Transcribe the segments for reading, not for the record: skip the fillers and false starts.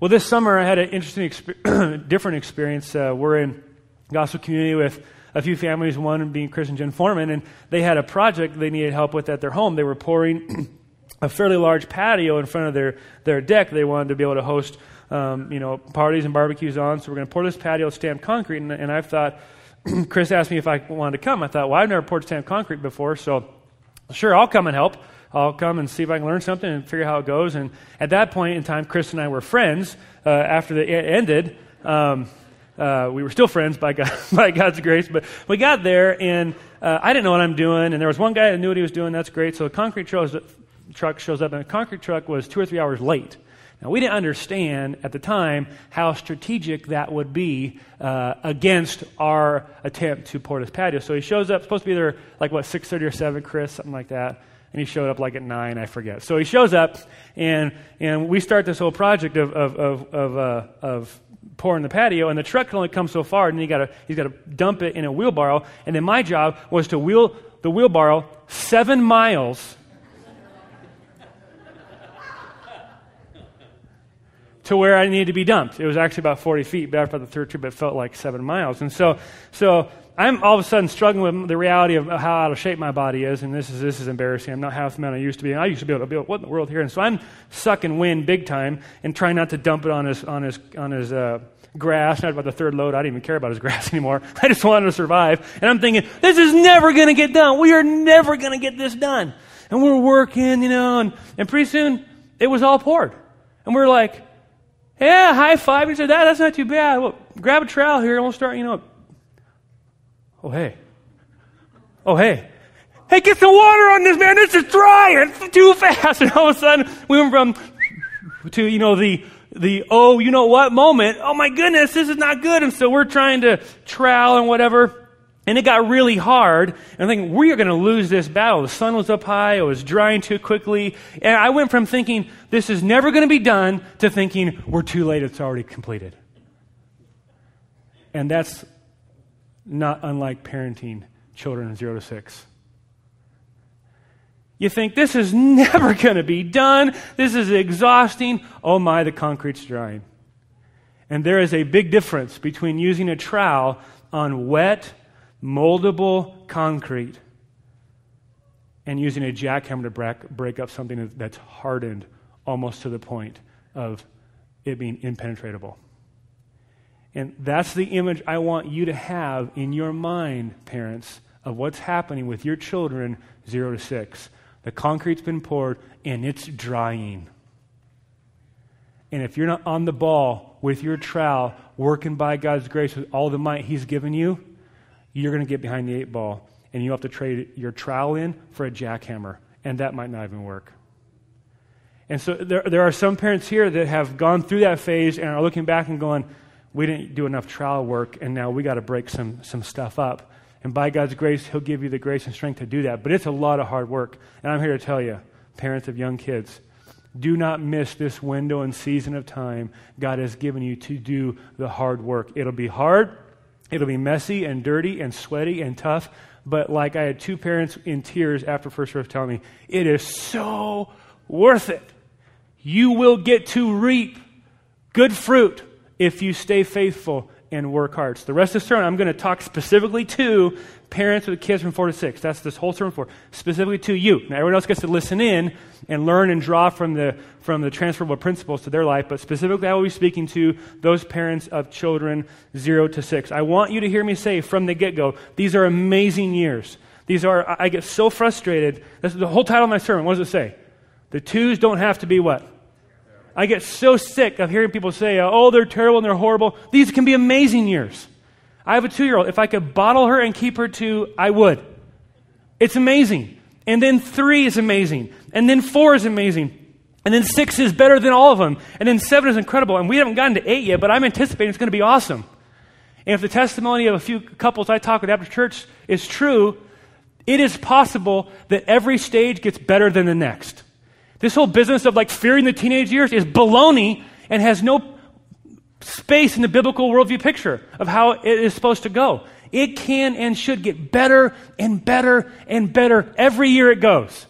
Well, this summer I had an interesting, different experience. We're in gospel community with a few families, one being Chris and Jen Foreman, and they had a project they needed help with at their home. They were pouring a fairly large patio in front of their deck. They wanted to be able to host parties and barbecues on, so we're going to pour this patio stamped concrete, and I thought, Chris asked me if I wanted to come. I thought, well, I've never poured stamped concrete before, so sure, I'll come and help. I'll come and see if I can learn something and figure out how it goes. And at that point in time, Chris and I were friends. After it ended, we were still friends by God's grace. But we got there, and I didn't know what I'm doing. And there was one guy that knew what he was doing. That's great. So a concrete truck shows up, and the concrete truck was 2 or 3 hours late. Now, we didn't understand at the time how strategic that would be against our attempt to pour this patio. So he shows up, supposed to be there like, 6:30 or 7, Chris, something like that. And he showed up like at 9, I forget. So he shows up, and we start this whole project of pouring the patio, and the truck can only come so far, and he's got to dump it in a wheelbarrow. And then my job was to wheel the wheelbarrow 7 miles to where I needed to be dumped. It was actually about 40 feet, but after the third trip, it felt like 7 miles. And so I'm all of a sudden struggling with the reality of how out of shape my body is, and this is embarrassing. I'm not half the man I used to be. And I used to be able to what in the world here? And so I'm sucking wind big time and trying not to dump it on his grass. Not about the third load. I didn't even care about his grass anymore. I just wanted to survive. And I'm thinking, this is never going to get done. We are never going to get this done. And we're working, and pretty soon it was all poured. And we're like, yeah, high five. He said, that's not too bad. Well, grab a trowel here and we'll start, Oh, hey. Hey, get some water on this, man. This is dry. It's too fast. And all of a sudden, we went from to, the oh, you know what moment. Oh, my goodness, this is not good. And so we're trying to trowel and whatever. And it got really hard. And I'm thinking, we are going to lose this battle. The sun was up high. It was drying too quickly. And I went from thinking, this is never going to be done, to thinking, we're too late. It's already completed. And that's not unlike parenting children 0 to 6. You think, this is never going to be done. This is exhausting. Oh my, the concrete's drying. And there is a big difference between using a trowel on wet, moldable concrete and using a jackhammer to break up something that's hardened almost to the point of it being impenetrable. And that's the image I want you to have in your mind, parents, of what's happening with your children 0 to 6. The concrete's been poured and it's drying. And if you're not on the ball with your trowel, working by God's grace with all the might He's given you, you're going to get behind the 8 ball, and you have to trade your trowel in for a jackhammer, and that might not even work. And so there are some parents here that have gone through that phase and are looking back and going, we didn't do enough trowel work, and now we got to break some stuff up. And by God's grace, He'll give you the grace and strength to do that. But it's a lot of hard work. And I'm here to tell you, parents of young kids, do not miss this window and season of time God has given you to do the hard work. It'll be hard. It'll be messy and dirty and sweaty and tough. But like I had 2 parents in tears after first service telling me, it is so worth it. You will get to reap good fruit if you stay faithful and work hard. So the rest of the sermon, I'm going to talk specifically to parents with kids from 4 to 6. That's this whole sermon for. Specifically to you. Now, everyone else gets to listen in and learn and draw from the transferable principles to their life, but specifically I will be speaking to those parents of children 0 to 6. I want you to hear me say from the get-go, these are amazing years. I get so frustrated. That's the whole title of my sermon. What does it say? The 2s don't have to be what? I get so sick of hearing people say, oh, they're terrible and they're horrible. These can be amazing years. I have a 2-year-old. If I could bottle her and keep her 2, I would. It's amazing. And then 3 is amazing. And then 4 is amazing. And then 6 is better than all of them. And then 7 is incredible. And we haven't gotten to 8 yet, but I'm anticipating it's going to be awesome. And if the testimony of a few couples I talk with after church is true, it is possible that every stage gets better than the next. This whole business of fearing the teenage years is baloney and has no space in the biblical worldview picture of how it is supposed to go. It can and should get better and better and better every year it goes.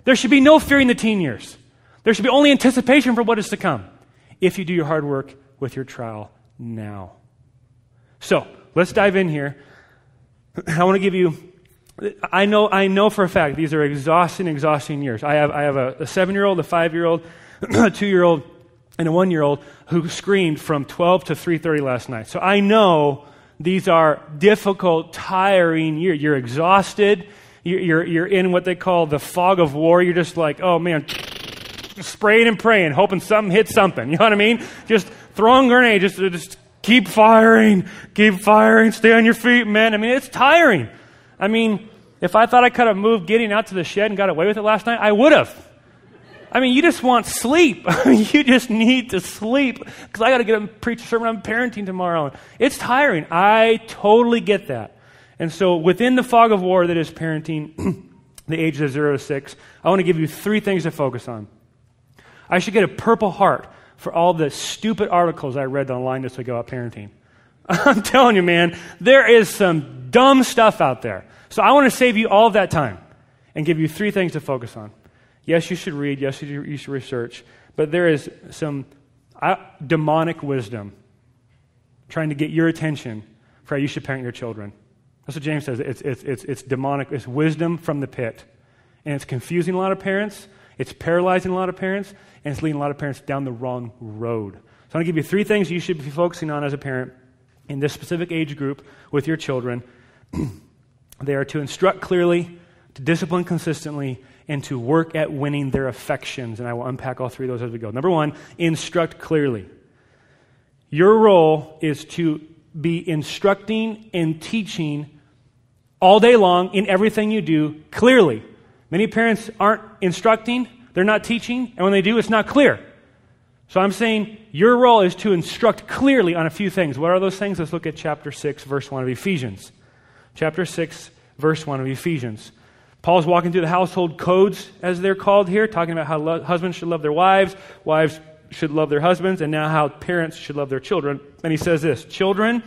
There should be no fearing the teen years. There should be only anticipation for what is to come. if you do your hard work with your trial now. So, let's dive in here. I want to give you, I know for a fact these are exhausting years. I have a 7-year-old, a 5-year-old, a 2-year-old, and a 1-year-old who screamed from 12 to 3:30 last night. So I know these are difficult, tiring years. You're exhausted. You're in what they call the fog of war. You're just like, oh man, spraying and praying, hoping something hits something. You know what I mean? Just throwing grenades, just keep firing, stay on your feet, man. I mean, it's tiring. I mean, if I thought I could have moved getting out to the shed and got away with it last night, I would have. I mean, you just want sleep. I mean, you just need to sleep because I got to get up and preach a sermon on parenting tomorrow. It's tiring. I totally get that. And so within the fog of war that is parenting, the ages of 0 to 6, I want to give you 3 things to focus on. I should get a Purple Heart for all the stupid articles I read online this week about parenting. I'm telling you, man, there is some dumb stuff out there. So I want to save you all of that time and give you 3 things to focus on. Yes, you should read. Yes, you should research. But there is some demonic wisdom trying to get your attention for how you should parent your children. That's what James says. It's demonic. It's wisdom from the pit. And it's confusing a lot of parents. It's paralyzing a lot of parents. And it's leading a lot of parents down the wrong road. So I'm going to give you 3 things you should be focusing on as a parent in this specific age group with your children. They are to instruct clearly, to discipline consistently, and to work at winning their affections. And I will unpack all 3 of those as we go. Number 1, instruct clearly. Your role is to be instructing and teaching all day long in everything you do clearly. Many parents aren't instructing, they're not teaching, and when they do, it's not clear. So I'm saying your role is to instruct clearly on a few things. What are those things? Let's look at chapter 6, verse 1 of Ephesians. Chapter 6, verse 1 of Ephesians. Paul's walking through the household codes, as they're called here, talking about how husbands should love their wives should love their husbands, and now how parents should love their children. And he says this, children,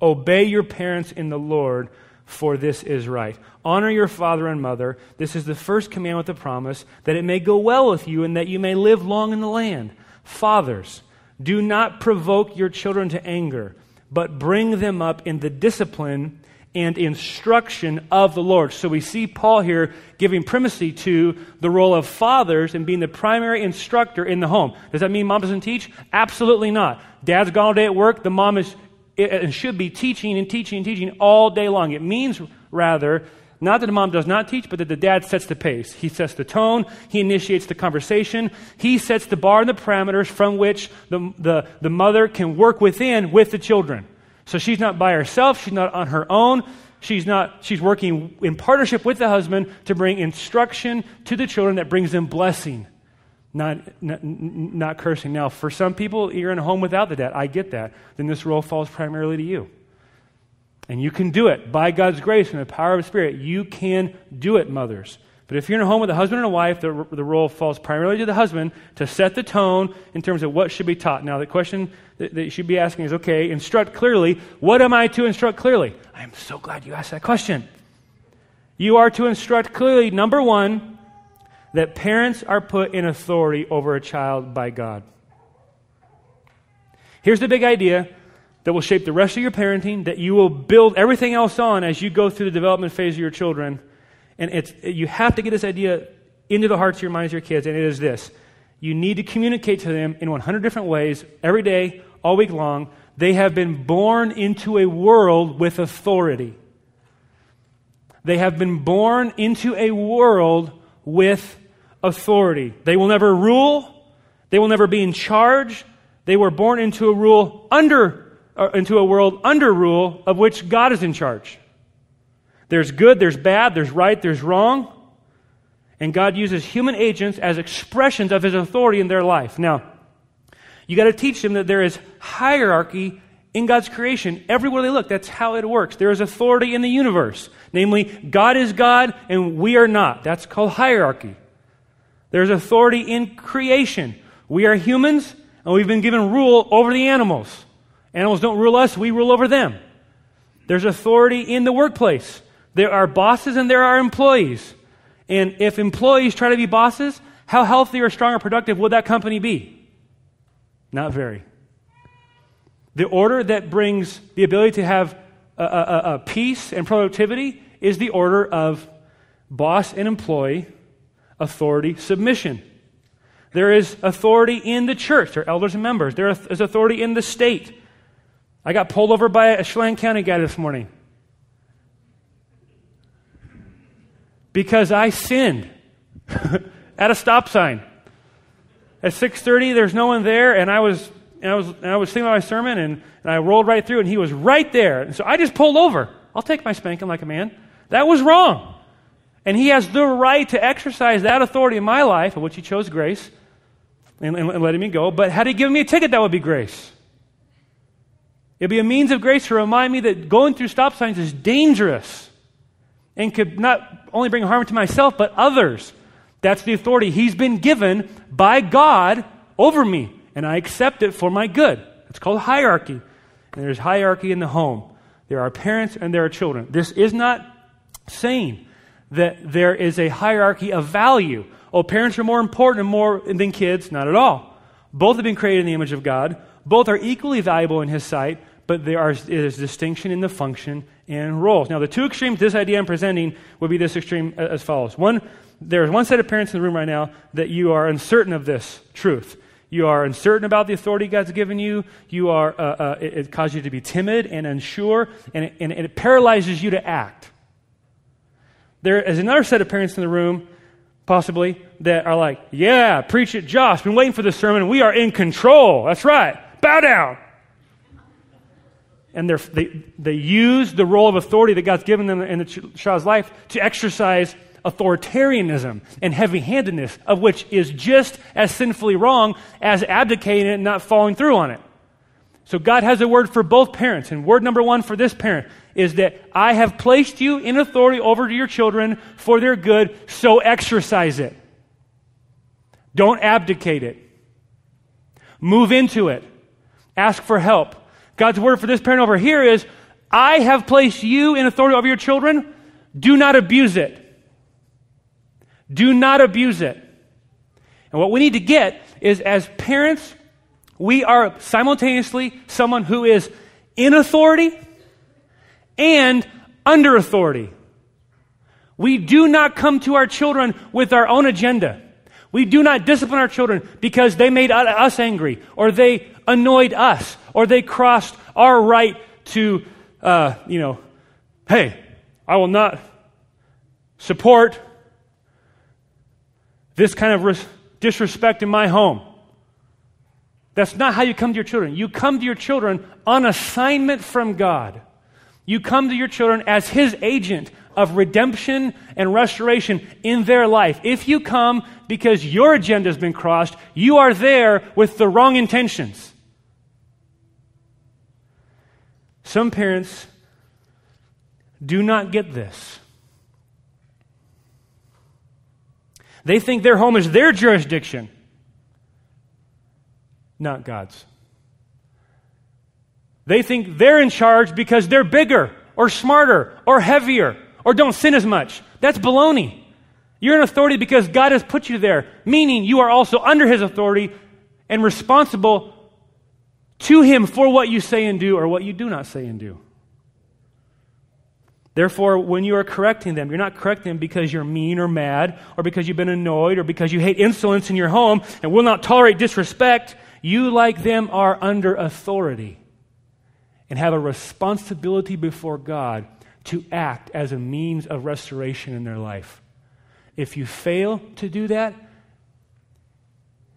obey your parents in the Lord, for this is right. Honor your father and mother. This is the first commandment with the promise, that it may go well with you and that you may live long in the land. Fathers, do not provoke your children to anger, but bring them up in the discipline and instruction of the Lord. So we see Paul here giving primacy to the role of fathers and being the primary instructor in the home. Does that mean mom doesn't teach? Absolutely not. Dad's gone all day at work. The mom should be teaching and teaching and teaching all day long. It means, rather, not that the mom does not teach, but that the dad sets the pace. He sets the tone. He initiates the conversation. He sets the bar and the parameters from which the mother can work within with the children. So she's not by herself. She's not on her own. She's working in partnership with the husband to bring instruction to the children that brings them blessing, not cursing. Now, for some people, you're in a home without the dad. I get that. Then this role falls primarily to you. And you can do it by God's grace and the power of the Spirit. You can do it, mothers. But if you're in a home with a husband and a wife, the role falls primarily to the husband to set the tone in terms of what should be taught. Now, the question that you should be asking is, okay, instruct clearly. What am I to instruct clearly? I'm so glad you asked that question. You are to instruct clearly, number 1, that parents are put in authority over a child by God. Here's the big idea that will shape the rest of your parenting, that you will build everything else on as you go through the development phase of your children. And you have to get this idea into the hearts of your minds of your kids, and it is this. You need to communicate to them in 100 different ways, every day, all week long. They have been born into a world with authority. They have been born into a world with authority. They will never rule. They will never be in charge. They were born into a world under rule of which God is in charge. There's good, there's bad, there's right, there's wrong. And God uses human agents as expressions of His authority in their life. Now, you got to teach them that there is hierarchy in God's creation. Everywhere they look, that's how it works. There is authority in the universe. Namely, God is God and we are not. That's called hierarchy. There's authority in creation. We are humans and we've been given rule over the animals. Animals don't rule us, we rule over them. There's authority in the workplace. There are bosses and there are employees. And if employees try to be bosses, how healthy or strong or productive would that company be? Not very. The order that brings the ability to have a peace and productivity is the order of boss and employee, authority, submission. There is authority in the church. There are elders and members. There is authority in the state. I got pulled over by a Chelan County guy this morning because I sinned at a stop sign. At 6:30, there's no one there, and I was thinking about my sermon, and I rolled right through, and he was right there. And so I just pulled over. I'll take my spanking like a man. That was wrong. And he has the right to exercise that authority in my life, of which he chose grace, and letting me go. But had he given me a ticket, that would be grace. It'd be a means of grace to remind me that going through stop signs is dangerous and could not only bring harm to myself, but others. That's the authority he's been given by God over me, and I accept it for my good. It's called hierarchy. And there's hierarchy in the home. There are parents and there are children. This is not saying that there is a hierarchy of value. Oh, parents are more important and more than kids. Not at all. Both have been created in the image of God. Both are equally valuable in His sight, but there is distinction in the function and roles. Now, the two extremes this idea I'm presenting would be this extreme as follows. There's one set of parents in the room right now that you are uncertain of this truth. You are uncertain about the authority God's given you. It causes you to be timid and unsure, and it paralyzes you to act. There is another set of parents in the room, possibly, that are like, yeah, preach it, Josh. Been waiting for this sermon. We are in control. That's right. Bow down. And they use the role of authority that God's given them in the child's life to exercise authoritarianism and heavy-handedness, of which is just as sinfully wrong as abdicating it and not following through on it. So God has a word for both parents, and word number one for this parent is that I have placed you in authority over your children for their good, so exercise it. Don't abdicate it. Move into it. Ask for help. God's word for this parent over here is, I have placed you in authority over your children. Do not abuse it. Do not abuse it. And what we need to get is, as parents, we are simultaneously someone who is in authority and under authority. We do not come to our children with our own agenda. We do not discipline our children because they made us angry, or they annoyed us, or they crossed our right to, hey, I will not support this kind of disrespect in my home. That's not how you come to your children. You come to your children on assignment from God. You come to your children as His agent of redemption and restoration in their life. If you come because your agenda has been crossed, you are there with the wrong intentions. Some parents do not get this. They think their home is their jurisdiction, not God's. They think they're in charge because they're bigger or smarter or heavier or don't sin as much. That's baloney. You're in authority because God has put you there, meaning you are also under His authority and responsible to Him for what you say and do or what you do not say and do. Therefore, when you are correcting them, you're not correcting them because you're mean or mad or because you've been annoyed or because you hate insolence in your home and will not tolerate disrespect. You, like them, are under authority and have a responsibility before God to act as a means of restoration in their life. If you fail to do that,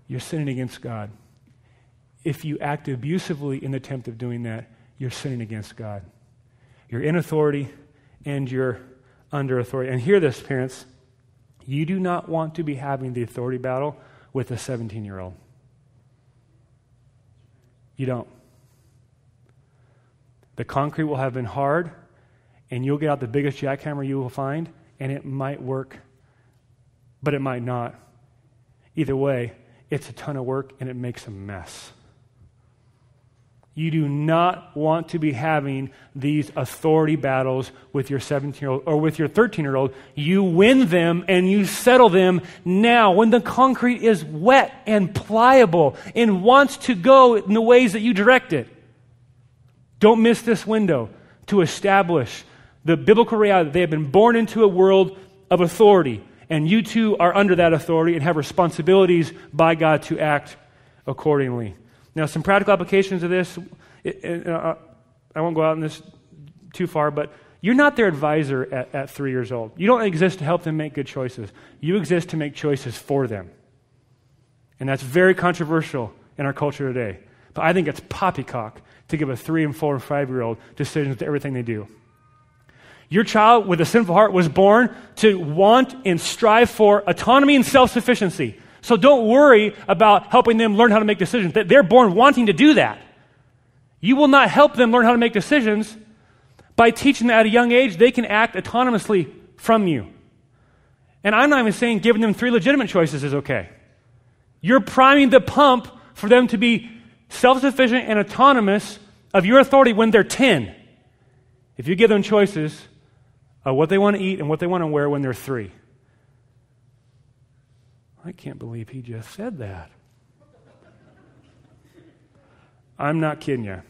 you're sinning against God. If you act abusively in the attempt of doing that, you're sinning against God. You're in authority and you're under authority. And hear this, parents. You do not want to be having the authority battle with a 17-year-old. You don't. The concrete will have been hard, and you'll get out the biggest jackhammer you will find, and it might work, but it might not. Either way, it's a ton of work, and it makes a mess. You do not want to be having these authority battles with your 17-year-old or with your 13-year-old. You win them and you settle them now when the concrete is wet and pliable and wants to go in the ways that you direct it. Don't miss this window to establish the biblical reality that they have been born into a world of authority, and you too are under that authority and have responsibilities by God to act accordingly. Now, some practical applications of this, I won't go out on this too far, but you're not their advisor at 3 years old. You don't exist to help them make good choices. You exist to make choices for them. And that's very controversial in our culture today. But I think it's poppycock to give a 3 and 4 and 5-year-old decisions to everything they do. Your child with a sinful heart was born to want and strive for autonomy and self-sufficiency. So don't worry about helping them learn how to make decisions. They're born wanting to do that. You will not help them learn how to make decisions by teaching them at a young age they can act autonomously from you. And I'm not even saying giving them 3 legitimate choices is okay. You're priming the pump for them to be self-sufficient and autonomous of your authority when they're 10. If you give them choices of what they want to eat and what they want to wear when they're 3. I can't believe he just said that. I'm not kidding you.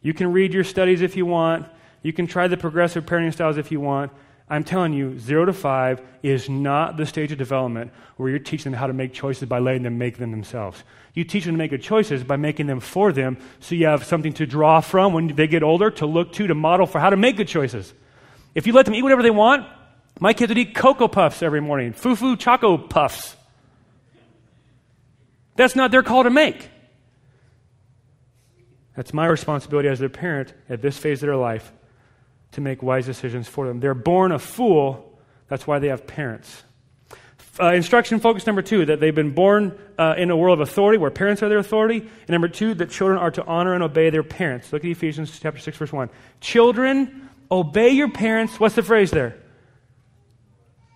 You can read your studies if you want. You can try the progressive parenting styles if you want. I'm telling you, 0 to 5 is not the stage of development where you're teaching them how to make choices by letting them make them themselves. You teach them to make good choices by making them for them so you have something to draw from when they get older, to look to model for how to make good choices. If you let them eat whatever they want, my kids would eat Cocoa Puffs every morning, Fufu Choco Puffs. That's not their call to make. That's my responsibility as their parent at this phase of their life to make wise decisions for them. They're born a fool. That's why they have parents. Instruction focus number 2, that they've been born in a world of authority where parents are their authority. And number 2, that children are to honor and obey their parents. Look at Ephesians chapter 6, verse 1. Children, obey your parents. What's the phrase there?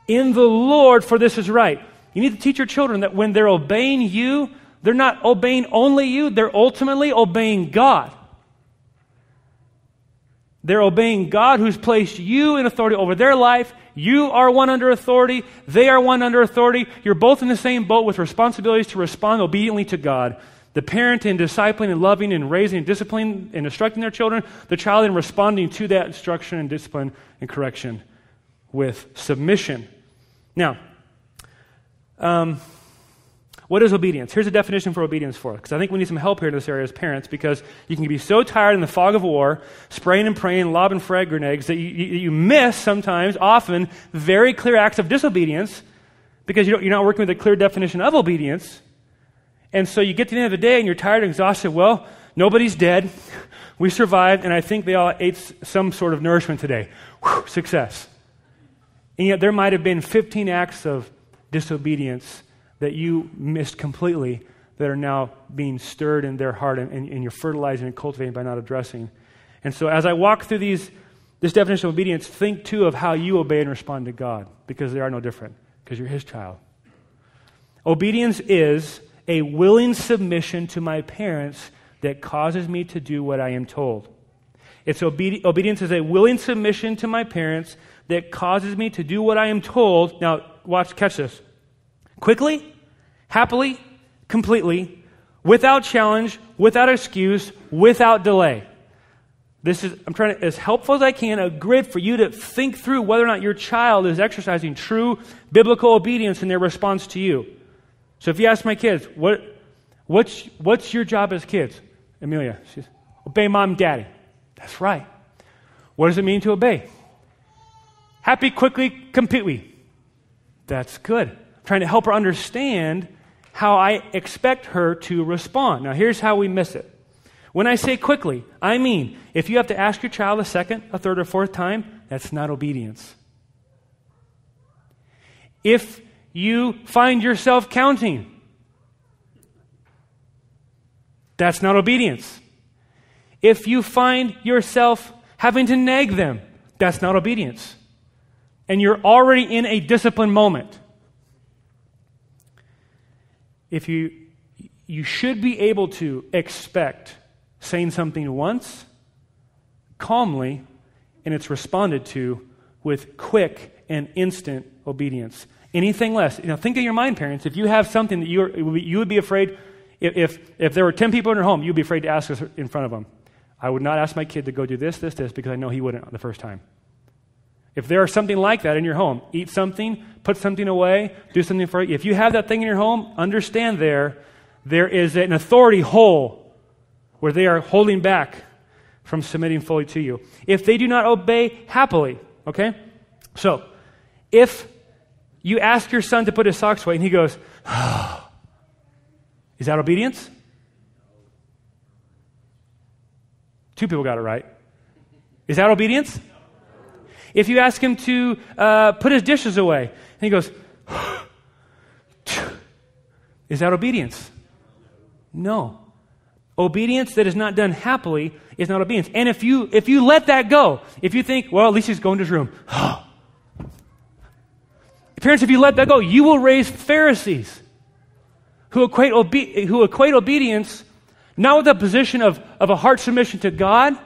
In the Lord, for this is right. You need to teach your children that when they're obeying you, they're not obeying only you, they're ultimately obeying God. They're obeying God who's placed you in authority over their life. You are one under authority. They are one under authority. You're both in the same boat with responsibilities to respond obediently to God. The parent in discipling and loving and raising and disciplining and instructing their children. The child in responding to that instruction and discipline and correction with submission. Now, what is obedience? Here's a definition for obedience for us, because I think we need some help here in this area as parents, because you can be so tired in the fog of war, spraying and praying, lobbing frag grenades, that you miss sometimes, often, very clear acts of disobedience, because you're not working with a clear definition of obedience. And so you get to the end of the day and you're tired and exhausted. Well, nobody's dead. We survived, and I think they all ate some sort of nourishment today. Whew, success. And yet there might have been 15 acts of disobedience that you missed completely that are now being stirred in their heart and you're fertilizing and cultivating by not addressing. And so as I walk through this definition of obedience, think too of how you obey and respond to God, because they are no different, because you're His child. Obedience is a willing submission to my parents that causes me to do what I am told. Obedience is a willing submission to my parents that causes me to do what I am told. Now, catch this. Quickly, happily, completely, without challenge, without excuse, without delay. I'm trying to, as helpful as I can, a grid for you to think through whether or not your child is exercising true biblical obedience in their response to you. So if you ask my kids, what's your job as kids? Amelia, she says, obey mom and daddy. That's right. What does it mean to obey? Happy, quickly, completely. That's good. I'm trying to help her understand how I expect her to respond. Now, here's how we miss it. When I say quickly, I mean, if you have to ask your child a second, a third, or fourth time, that's not obedience. If you find yourself counting, that's not obedience. If you find yourself having to nag them, that's not obedience. And you're already in a discipline moment. If you should be able to expect saying something once, calmly, and it's responded to with quick and instant obedience. Anything less. Think of your mind, parents. If you have something that you would be afraid, if there were 10 people in your home, you'd be afraid to ask us in front of them. I would not ask my kid to go do this, because I know he wouldn't the first time. If there is something like that in your home, eat something, put something away, do something for you. If you have that thing in your home, understand there is an authority hole where they are holding back from submitting fully to you. If they do not obey happily, okay? So, if you ask your son to put his socks away and he goes, is that obedience? 2 people got it right. Is that obedience? If you ask him to put his dishes away and he goes, is that obedience? No. Obedience that is not done happily is not obedience. And if you let that go, if you think, well, at least he's going to his room. Parents, if you let that go, you will raise Pharisees who equate obedience not with a position of a heart submission to God,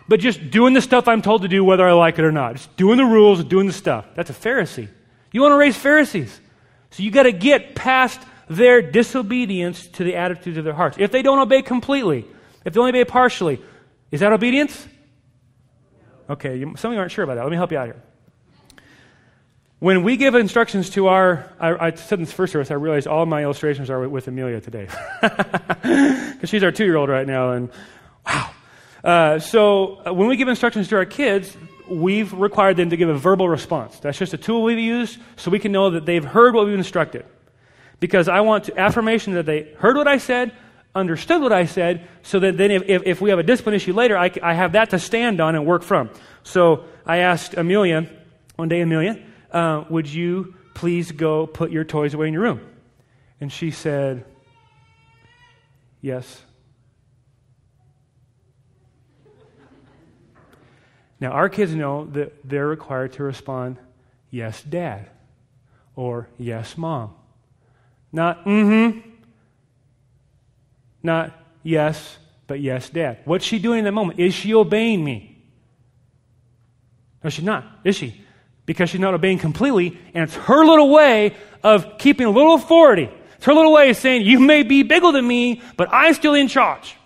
but just doing the stuff I'm told to do whether I like it or not. Just doing the rules, doing the stuff. That's a Pharisee. You want to raise Pharisees. So you got to get past their disobedience to the attitudes of their hearts. If they don't obey completely, if they only obey partially, is that obedience? Okay, some of you aren't sure about that. Let me help you out here. When we give instructions to I said in this first service, I realized all my illustrations are with Amelia today. Because she's our 2-year-old right now, and wow. So when we give instructions to our kids, we've required them to give a verbal response. That's just a tool we've used so we can know that they've heard what we've instructed. Because I want affirmation that they heard what I said, understood what I said, so that then if we have a discipline issue later, I have that to stand on and work from. So I asked Amelia, one day, Amelia, would you please go put your toys away in your room? And she said, yes. Now, our kids know that they're required to respond, yes, Dad, or yes, Mom. Not, not yes, but yes, Dad. What's she doing in that moment? Is she obeying me? No, she's not, is she? Because she's not obeying completely, and it's her little way of keeping a little authority. It's her little way of saying, you may be bigger than me, but I'm still in charge.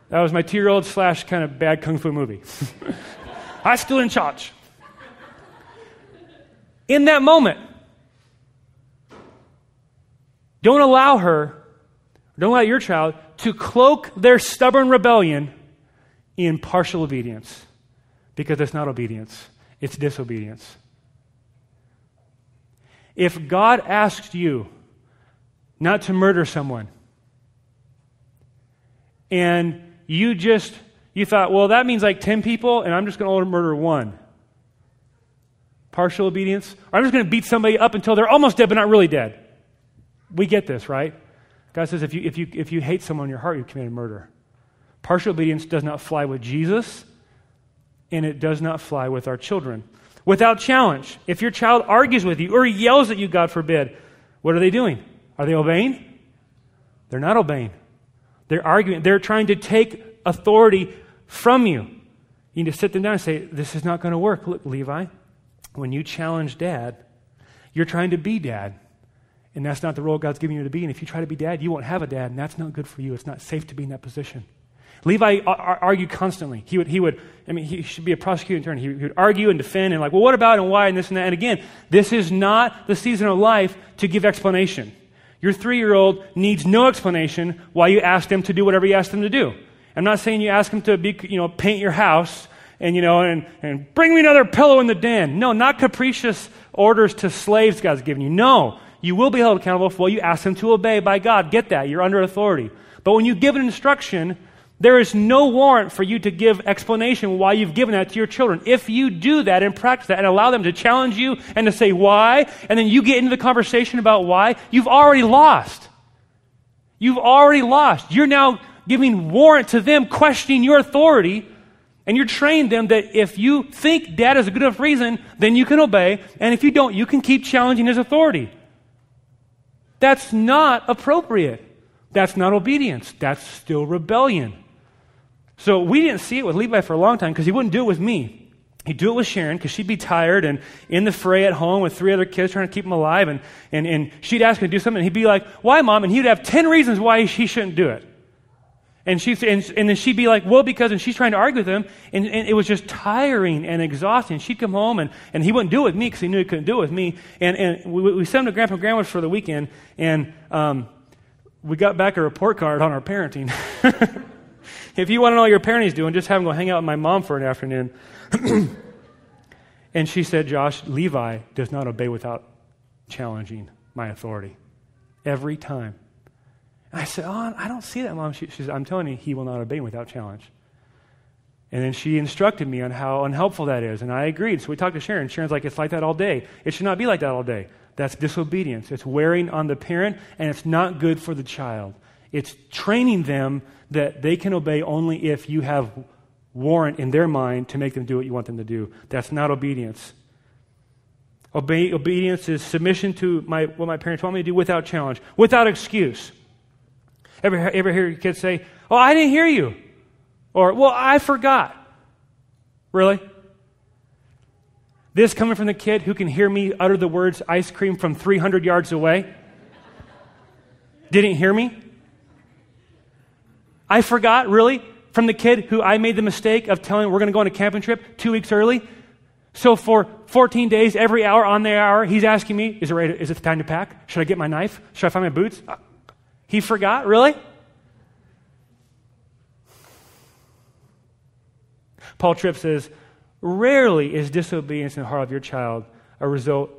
That was my 2-year-old / kind of bad kung fu movie. I'm still in charge. In that moment, don't allow your child to cloak their stubborn rebellion in partial obedience. Because it's not obedience, it's disobedience. If God asks you not to murder someone, and you thought, well, that means like 10 people, and I'm just going to murder 1. Partial obedience. Or I'm just going to beat somebody up until they're almost dead, but not really dead. We get this, right? God says if you hate someone in your heart, you've committed murder. Partial obedience does not fly with Jesus, and it does not fly with our children. Without challenge, if your child argues with you or yells at you, God forbid, what are they doing? Are they obeying? They're not obeying. They're arguing. They're trying to take authority from you. You need to sit them down and say, this is not going to work. Look, Levi, when you challenge Dad, you're trying to be Dad. And that's not the role God's giving you to be. And if you try to be Dad, you won't have a dad, and that's not good for you. It's not safe to be in that position. Levi argued constantly. He should be a prosecuting attorney. He would argue and defend and well, what about and why and this and that. And again, this is not the season of life to give explanation. Your 3-year-old needs no explanation why you ask them to do whatever you ask them to do. I'm not saying you ask them to paint your house and bring me another pillow in the den. No, not capricious orders to slaves God's given you. No, you will be held accountable for what you ask them to obey by God. Get that. You're under authority. But when you give an instruction, there is no warrant for you to give explanation why you've given that to your children. If you do that and practice that and allow them to challenge you and to say why, and then you get into the conversation about why, you've already lost. You've already lost. You're now giving warrant to them questioning your authority, and you're training them that if you think Dad is a good enough reason, then you can obey, and if you don't, you can keep challenging his authority. That's not appropriate. That's not obedience. That's still rebellion. So we didn't see it with Levi for a long time because he wouldn't do it with me. He'd do it with Sharon because she'd be tired and in the fray at home with 3 other kids trying to keep him alive. And she'd ask him to do something. And he'd be like, why, Mom? And he'd have 10 reasons why he shouldn't do it. And then she'd be like, well, because, and she's trying to argue with him. And it was just tiring and exhausting. She'd come home and he wouldn't do it with me because he knew he couldn't do it with me. And we sent him to Grandpa and Grandma's for the weekend. And we got back a report card on our parenting. If you want to know what your parenting's doing, just have him go hang out with my mom for an afternoon. And she said, Josh, Levi does not obey without challenging my authority. Every time. And I said, I don't see that, Mom. She said, I'm telling you, he will not obey without challenge. And then she instructed me on how unhelpful that is. And I agreed. So we talked to Sharon. Sharon's like, it's like that all day. It should not be like that all day. That's disobedience. It's wearing on the parent, and it's not good for the child. It's training them that they can obey only if you have warrant in their mind to make them do what you want them to do. That's not obedience. Obedience is submission to what my parents want me to do without challenge, without excuse. Ever hear your kids say, oh, I didn't hear you? Or, well, I forgot. Really? This coming from the kid who can hear me utter the words ice cream from 300 yards away? Didn't hear me? I forgot, really? From the kid who I made the mistake of telling we're going to go on a camping trip 2 weeks early? So for 14 days, every hour on the hour, he's asking me, is it time to pack? Should I get my knife? Should I find my boots? He forgot, really? Paul Tripp says, rarely is disobedience in the heart of your child a result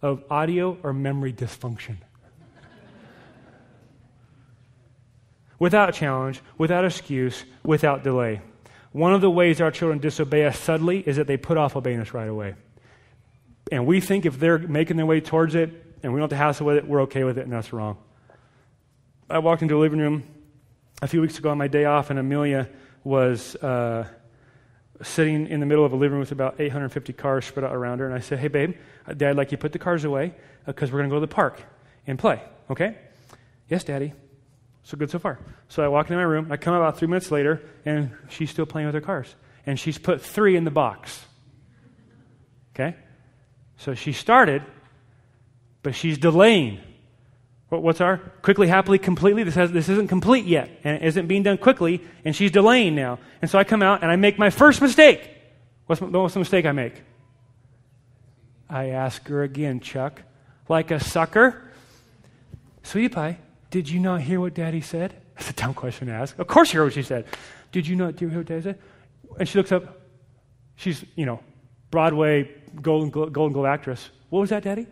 of audio or memory dysfunction. Without challenge, without excuse, without delay. One of the ways our children disobey us subtly is that they put off obeying us right away. And we think if they're making their way towards it and we don't have to hassle with it, we're okay with it, and that's wrong. I walked into a living room a few weeks ago on my day off, and Amelia was sitting in the middle of a living room with about 850 cars spread out around her, and I said, hey, babe, Dad, I'd like you to put the cars away because we're going to go to the park and play, okay? Yes, Daddy. So good so far. So I walk into my room. I come about 3 minutes later, and she's still playing with her cars. And she's put 3 in the box. Okay? So she started, but she's delaying. What's our? Quickly, happily, completely. This isn't complete yet, and it isn't being done quickly, and she's delaying now. And so I come out, and I make my first mistake. What's the mistake I make? I ask her again, Chuck, like a sucker. Sweetie pie, did you not hear what Daddy said? That's a dumb question to ask. Of course you heard what she said. Did you not hear what Daddy said? And she looks up. She's, Broadway Golden Globe actress. What was that, Daddy?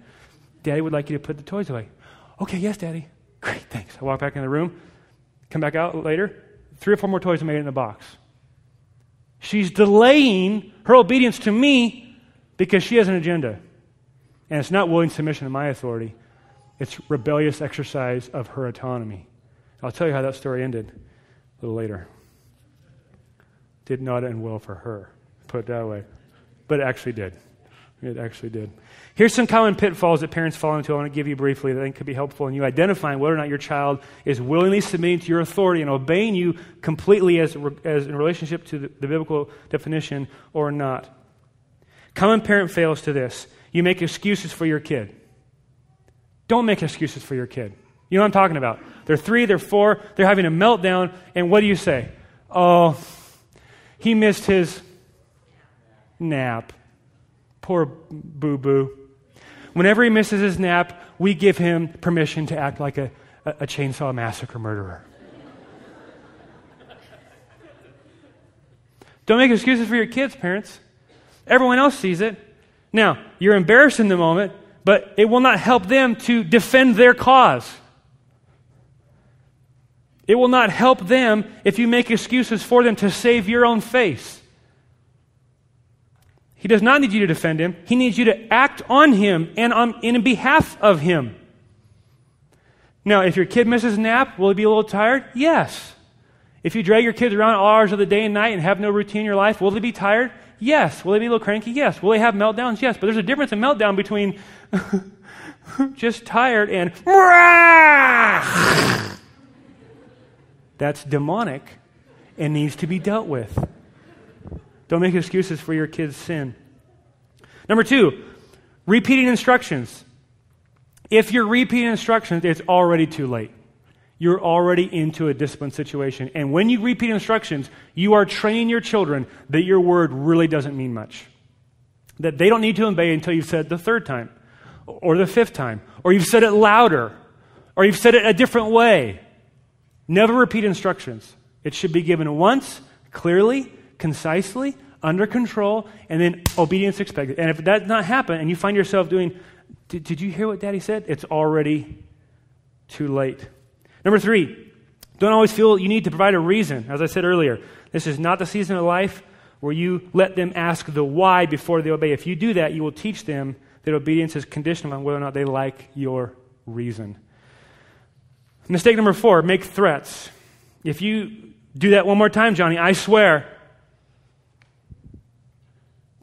Daddy would like you to put the toys away. Okay, yes, Daddy. Great, thanks. I walk back in the room, come back out later. 3 or 4 more toys are made in the box. She's delaying her obedience to me because she has an agenda. And it's not willing submission to my authority. It's rebellious exercise of her autonomy. I'll tell you how that story ended a little later. Did not end well for her, put it that way. But it actually did. It actually did. Here's some common pitfalls that parents fall into I want to give you briefly that I think could be helpful in you identifying whether or not your child is willingly submitting to your authority and obeying you completely as in relationship to the biblical definition or not. Common parent fails to this. You make excuses for your kid. Don't make excuses for your kid. You know what I'm talking about. They're 3, they're 4, they're having a meltdown, and what do you say? Oh, he missed his nap. Poor boo-boo. Whenever he misses his nap, we give him permission to act like a chainsaw massacre murderer. Don't make excuses for your kids, parents. Everyone else sees it. Now, you're embarrassed in the moment, but it will not help them to defend their cause. It will not help them if you make excuses for them to save your own face. He does not need you to defend him. He needs you to act on him and in behalf of him. Now, if your kid misses a nap, will he be a little tired? Yes. If you drag your kids around all hours of the day and night and have no routine in your life, will they be tired? Yes. Will they be a little cranky? Yes. Will they have meltdowns? Yes. But there's a difference in meltdown between just tired and That's demonic and needs to be dealt with. Don't make excuses for your kids' sin. Number 2, repeating instructions. If you're repeating instructions, it's already too late. You're already into a discipline situation. And when you repeat instructions, you are training your children that your word really doesn't mean much. That they don't need to obey until you've said it the 3rd time, or the 5th time, or you've said it louder, or you've said it a different way. Never repeat instructions. It should be given once, clearly, concisely, under control, and then obedience expected. And if that does not happen, and you find yourself doing, did you hear what Daddy said? It's already too late. Number 3, don't always feel you need to provide a reason. As I said earlier, this is not the season of life where you let them ask the why before they obey. If you do that, you will teach them that obedience is conditional on whether or not they like your reason. Mistake number 4, make threats. If you do that one more time, Johnny, I swear,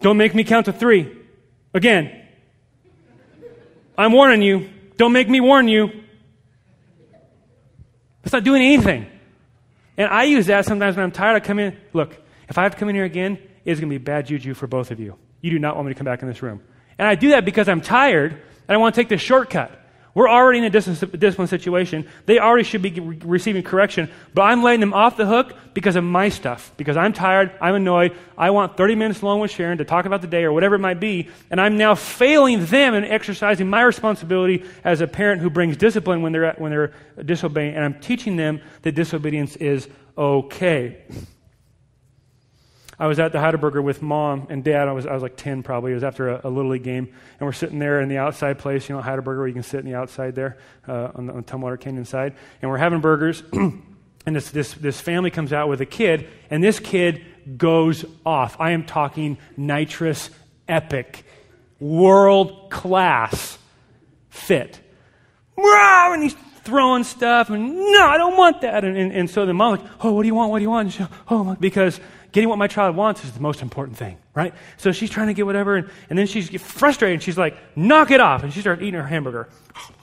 don't make me count to 3. Again, I'm warning you. Don't make me warn you. It's not doing anything. And I use that sometimes when I'm tired. I come in. Look, if I have to come in here again, it's going to be bad juju for both of you. You do not want me to come back in this room. And I do that because I'm tired and I want to take the shortcut. We're already in a discipline situation. They already should be receiving correction, but I'm letting them off the hook because of my stuff. Because I'm tired, I'm annoyed, I want 30 minutes alone with Sharon to talk about the day or whatever it might be, and I'm now failing them in exercising my responsibility as a parent who brings discipline when they're disobeying, and I'm teaching them that disobedience is okay. I was at the Heidelberger with Mom and Dad. I was like 10 probably. It was after a Little League game. And we're sitting there in the outside place, Heidelberger, where you can sit in the outside there on the Tumwater Canyon side. And we're having burgers. And this family comes out with a kid. And this kid goes off. I am talking nitrous, epic, world-class fit. And he's throwing stuff. And no, I don't want that. And so the mom's like, oh, what do you want? What do you want? And she, because getting what my child wants is the most important thing, right? So she's trying to get whatever, and then she's frustrated, and she's like, knock it off. And she starts eating her hamburger.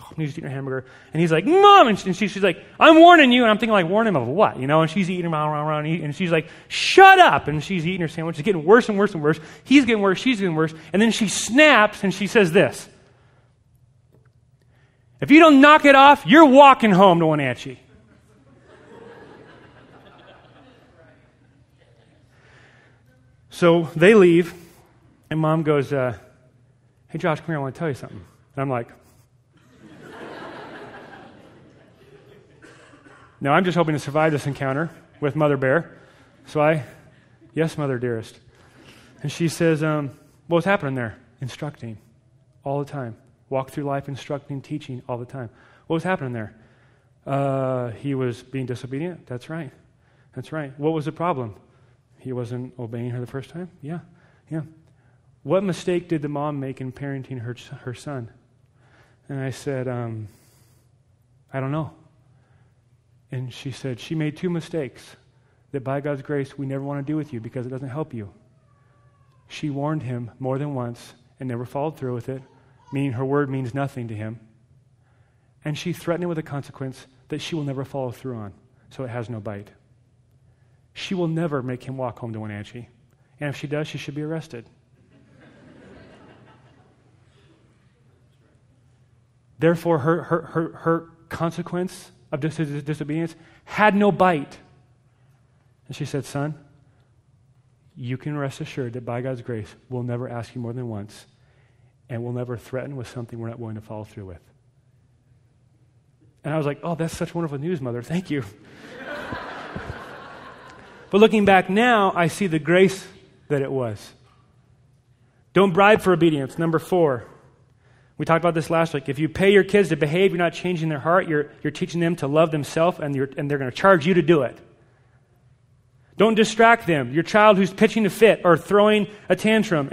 And he's eating her hamburger. And he's like, Mom! And she's like, I'm warning you. And I'm thinking, like, warn him of what? And she's eating around, and she's like, shut up! And she's eating her sandwich. It's getting worse and worse and worse. He's getting worse, she's getting worse. And then she snaps, and she says this. If you don't knock it off, you're walking home to Wenatchee. So they leave, and Mom goes, hey, Josh, come here, I want to tell you something. And I'm like, no, I'm just hoping to survive this encounter with Mother Bear. So yes, Mother dearest. And she says, what's happening there? Instructing all the time. Walk through life instructing, teaching all the time. What was happening there? He was being disobedient. That's right. What was the problem? He wasn't obeying her the first time? Yeah. What mistake did the mom make in parenting her son? And I said, I don't know. And she said, she made 2 mistakes that by God's grace we never want to do with you because it doesn't help you. She warned him more than once and never followed through with it, meaning her word means nothing to him. And she threatened him with a consequence that she will never follow through on, so it has no bite. She will never make him walk home to Wenatchee. And if she does, she should be arrested. Therefore, her consequence of disobedience had no bite. And she said, son, you can rest assured that by God's grace, we'll never ask you more than once, and we'll never threaten with something we're not willing to follow through with. And I was like, oh, that's such wonderful news, Mother. Thank you. But looking back now, I see the grace that it was. Don't bribe for obedience. Number 4. We talked about this last week. If you pay your kids to behave, you're not changing their heart. You're teaching them to love themselves, and they're going to charge you to do it. Don't distract them. Your child who's pitching a fit or throwing a tantrum,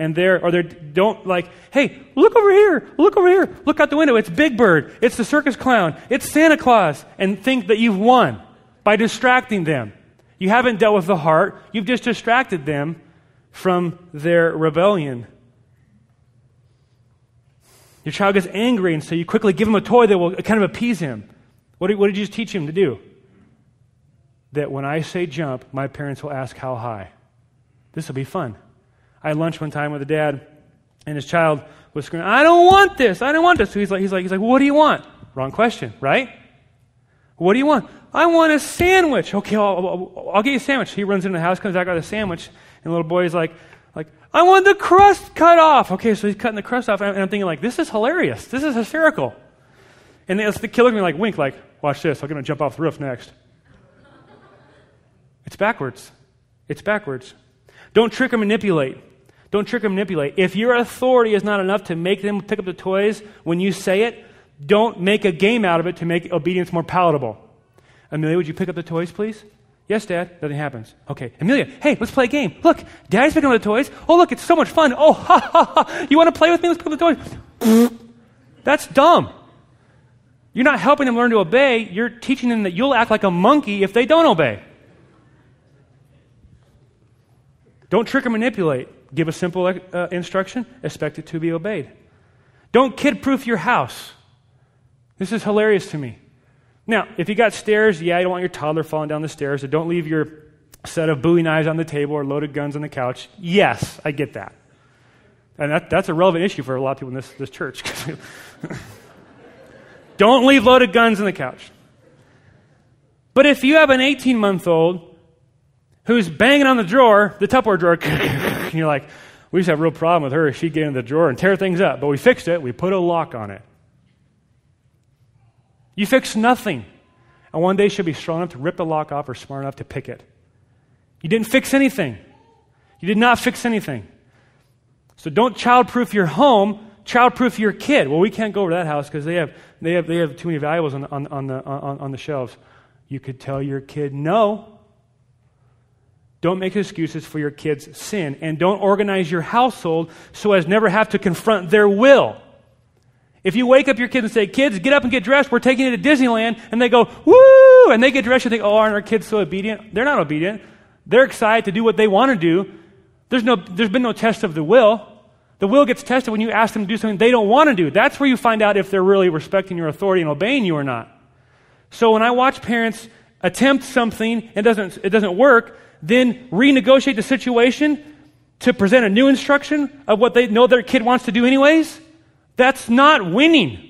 don't like, hey, look over here, look out the window. It's Big Bird. It's the circus clown. It's Santa Claus, and think that you've won by distracting them. You haven't dealt with the heart. You've just distracted them from their rebellion. Your child gets angry, and so you quickly give him a toy that will kind of appease him. What did you just teach him to do? that when I say jump, my parents will ask how high. This will be fun. I had lunch one time with a dad, and his child was screaming, I don't want this. I don't want this. So he's like, what do you want? Wrong question, right? What do you want? I want a sandwich. Okay, I'll get you a sandwich. He runs into the house, comes back with a sandwich, and the little boy's like, I want the crust cut off. Okay, so he's cutting the crust off, and I'm thinking like, this is hilarious. This is hysterical. And the kid looked at me like, wink, like, watch this. I'm going to jump off the roof next. It's backwards. It's backwards. Don't trick or manipulate. Don't trick or manipulate. If your authority is not enough to make them pick up the toys when you say it, don't make a game out of it to make obedience more palatable. Amelia, would you pick up the toys, please? Yes, Dad. Nothing happens. Okay. Amelia, hey, let's play a game. Look, Daddy's picking up the toys. Oh, look, it's so much fun. Oh, ha, ha, ha. You want to play with me? Let's pick up the toys. That's dumb. You're not helping them learn to obey. You're teaching them that you'll act like a monkey if they don't obey. Don't trick or manipulate. Give a simple instruction. Expect it to be obeyed. Don't kid-proof your house. This is hilarious to me. Now, if you got stairs, yeah, you don't want your toddler falling down the stairs, so don't leave your set of Bowie knives on the table or loaded guns on the couch. Yes, I get that. And that's a relevant issue for a lot of people in this church. Don't leave loaded guns on the couch. But if you have an 18-month-old who's banging on the drawer, the Tupperware drawer, and you're like, we just have a real problem with her. She'd get in the drawer and tear things up. But we fixed it. We put a lock on it. You fixed nothing. And one day she'll be strong enough to rip the lock off or smart enough to pick it. You didn't fix anything. You did not fix anything. So don't child-proof your home. Child-proof your kid. Well, we can't go over to that house because they have too many valuables on the shelves. You could tell your kid no. Don't make excuses for your kid's sin. And don't organize your household so as never have to confront their will. If you wake up your kids and say, kids, get up and get dressed, we're taking you to Disneyland, and they go, woo, and they get dressed, you think, oh, aren't our kids so obedient? They're not obedient. They're excited to do what they want to do. There's been no test of the will. The will gets tested when you ask them to do something they don't want to do. That's where you find out if they're really respecting your authority and obeying you or not. So when I watch parents attempt something and it doesn't work, then renegotiate the situation to present a new instruction of what they know their kid wants to do anyways, that's not winning.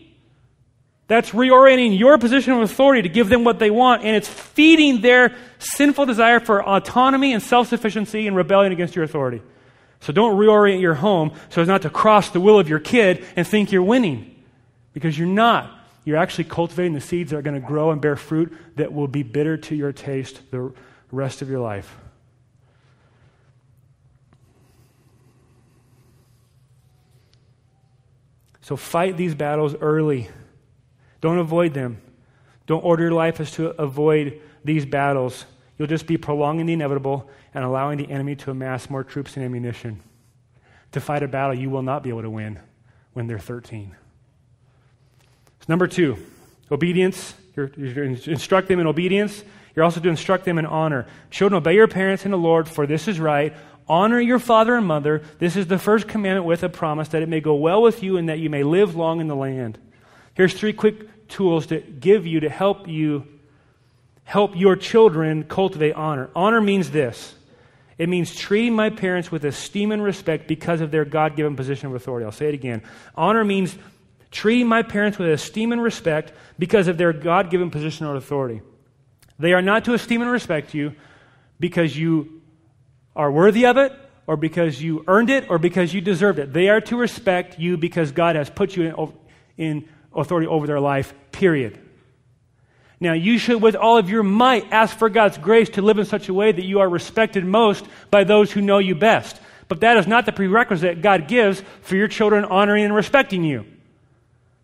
That's reorienting your position of authority to give them what they want, and it's feeding their sinful desire for autonomy and self-sufficiency and rebellion against your authority. So don't reorient your home so as not to cross the will of your kid and think you're winning, because you're not. You're actually cultivating the seeds that are going to grow and bear fruit that will be bitter to your taste the rest of your life. So fight these battles early. Don't avoid them. Don't order your life as to avoid these battles. You'll just be prolonging the inevitable and allowing the enemy to amass more troops and ammunition to fight a battle you will not be able to win when they're 13. So number 2, obedience. You're to instruct them in obedience. You're also to instruct them in honor. Children, obey your parents in the Lord, for this is right. Honor your father and mother. This is the first commandment with a promise that it may go well with you and that you may live long in the land. Here's 3 quick tools to give you to help your children cultivate honor. Honor means this. It means treating my parents with esteem and respect because of their God-given position of authority. I'll say it again. Honor means treating my parents with esteem and respect because of their God-given position of authority. They are not to esteem and respect you because you are worthy of it, or because you earned it, or because you deserved it. They are to respect you because God has put you in authority over their life, period. Now, you should, with all of your might, ask for God's grace to live in such a way that you are respected most by those who know you best. But that is not the prerequisite God gives for your children honoring and respecting you.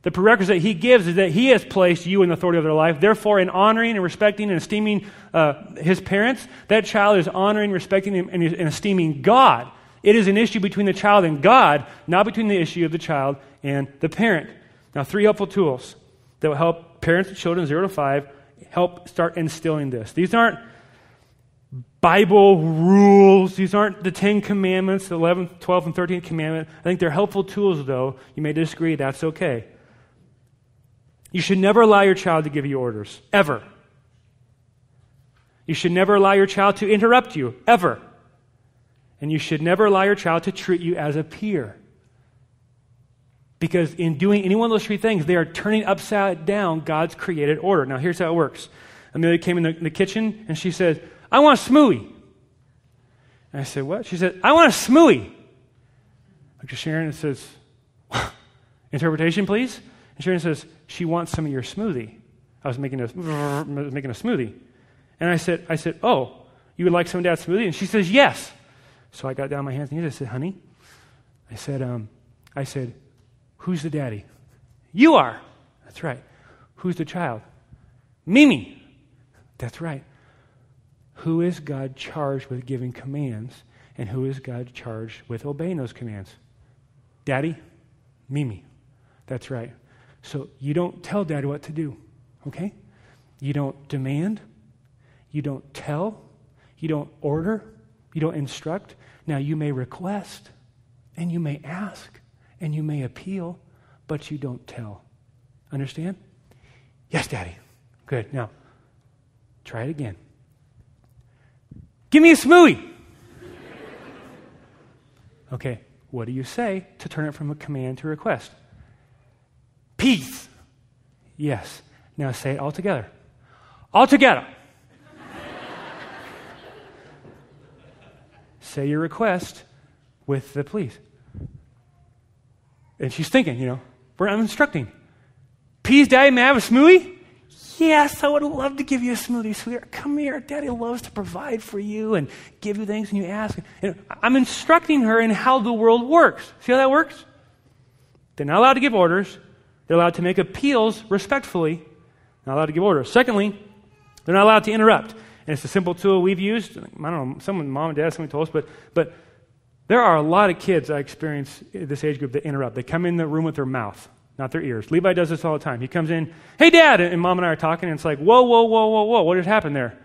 The prerequisite He gives is that He has placed you in the authority of their life. Therefore, in honoring and respecting and esteeming his parents, that child is honoring, respecting, and esteeming God. It is an issue between the child and God, not between the issue of the child and the parent. Now, 3 helpful tools that will help parents of children 0 to 5 help start instilling this. These aren't Bible rules. These aren't the 10 commandments, the 11th, 12th, and 13th commandment. I think they're helpful tools, though. You may disagree. That's okay. You should never allow your child to give you orders, ever. You should never allow your child to interrupt you, ever. And you should never allow your child to treat you as a peer. Because in doing any one of those three things, they are turning upside down God's created order. Now, here's how it works. Amelia came in the kitchen, and she said, I want a smoothie. And I said, what? She said, I want a smoothie. Dr. Sharon says, interpretation, please? And Sharon says, she wants some of your smoothie. I was making a smoothie. And I said, oh, you would like some of Dad's smoothie? And she says, yes. So I got down on my hands and knees. I said, honey, I said, who's the daddy? You are. That's right. Who's the child? Mimi. That's right. Who is God charged with giving commands, and who is God charged with obeying those commands? Daddy? Mimi. That's right. So you don't tell Daddy what to do, okay? You don't demand. You don't tell. You don't order. You don't instruct. Now, you may request, and you may ask, and you may appeal, but you don't tell. Understand? Yes, Daddy. Good. Now, try it again. Give me a smoothie. Okay, what do you say to turn it from a command to a request? Peace. Yes. Now say it all together. All together. Say your request with the please. And she's thinking, I'm instructing. Peace, Daddy, may I have a smoothie? Yes, I would love to give you a smoothie, sweetheart. Come here. Daddy loves to provide for you and give you things when you ask. I'm instructing her in how the world works. See how that works? They're not allowed to give orders. They're allowed to make appeals respectfully. Not allowed to give orders. Secondly, they're not allowed to interrupt. And it's a simple tool we've used. I don't know, mom and dad, somebody told us, but there are a lot of kids I experience in this age group that interrupt. They come in the room with their mouth, not their ears. Levi does this all the time. He comes in, hey, Dad, and Mom and I are talking, and it's like, whoa, what just happened there?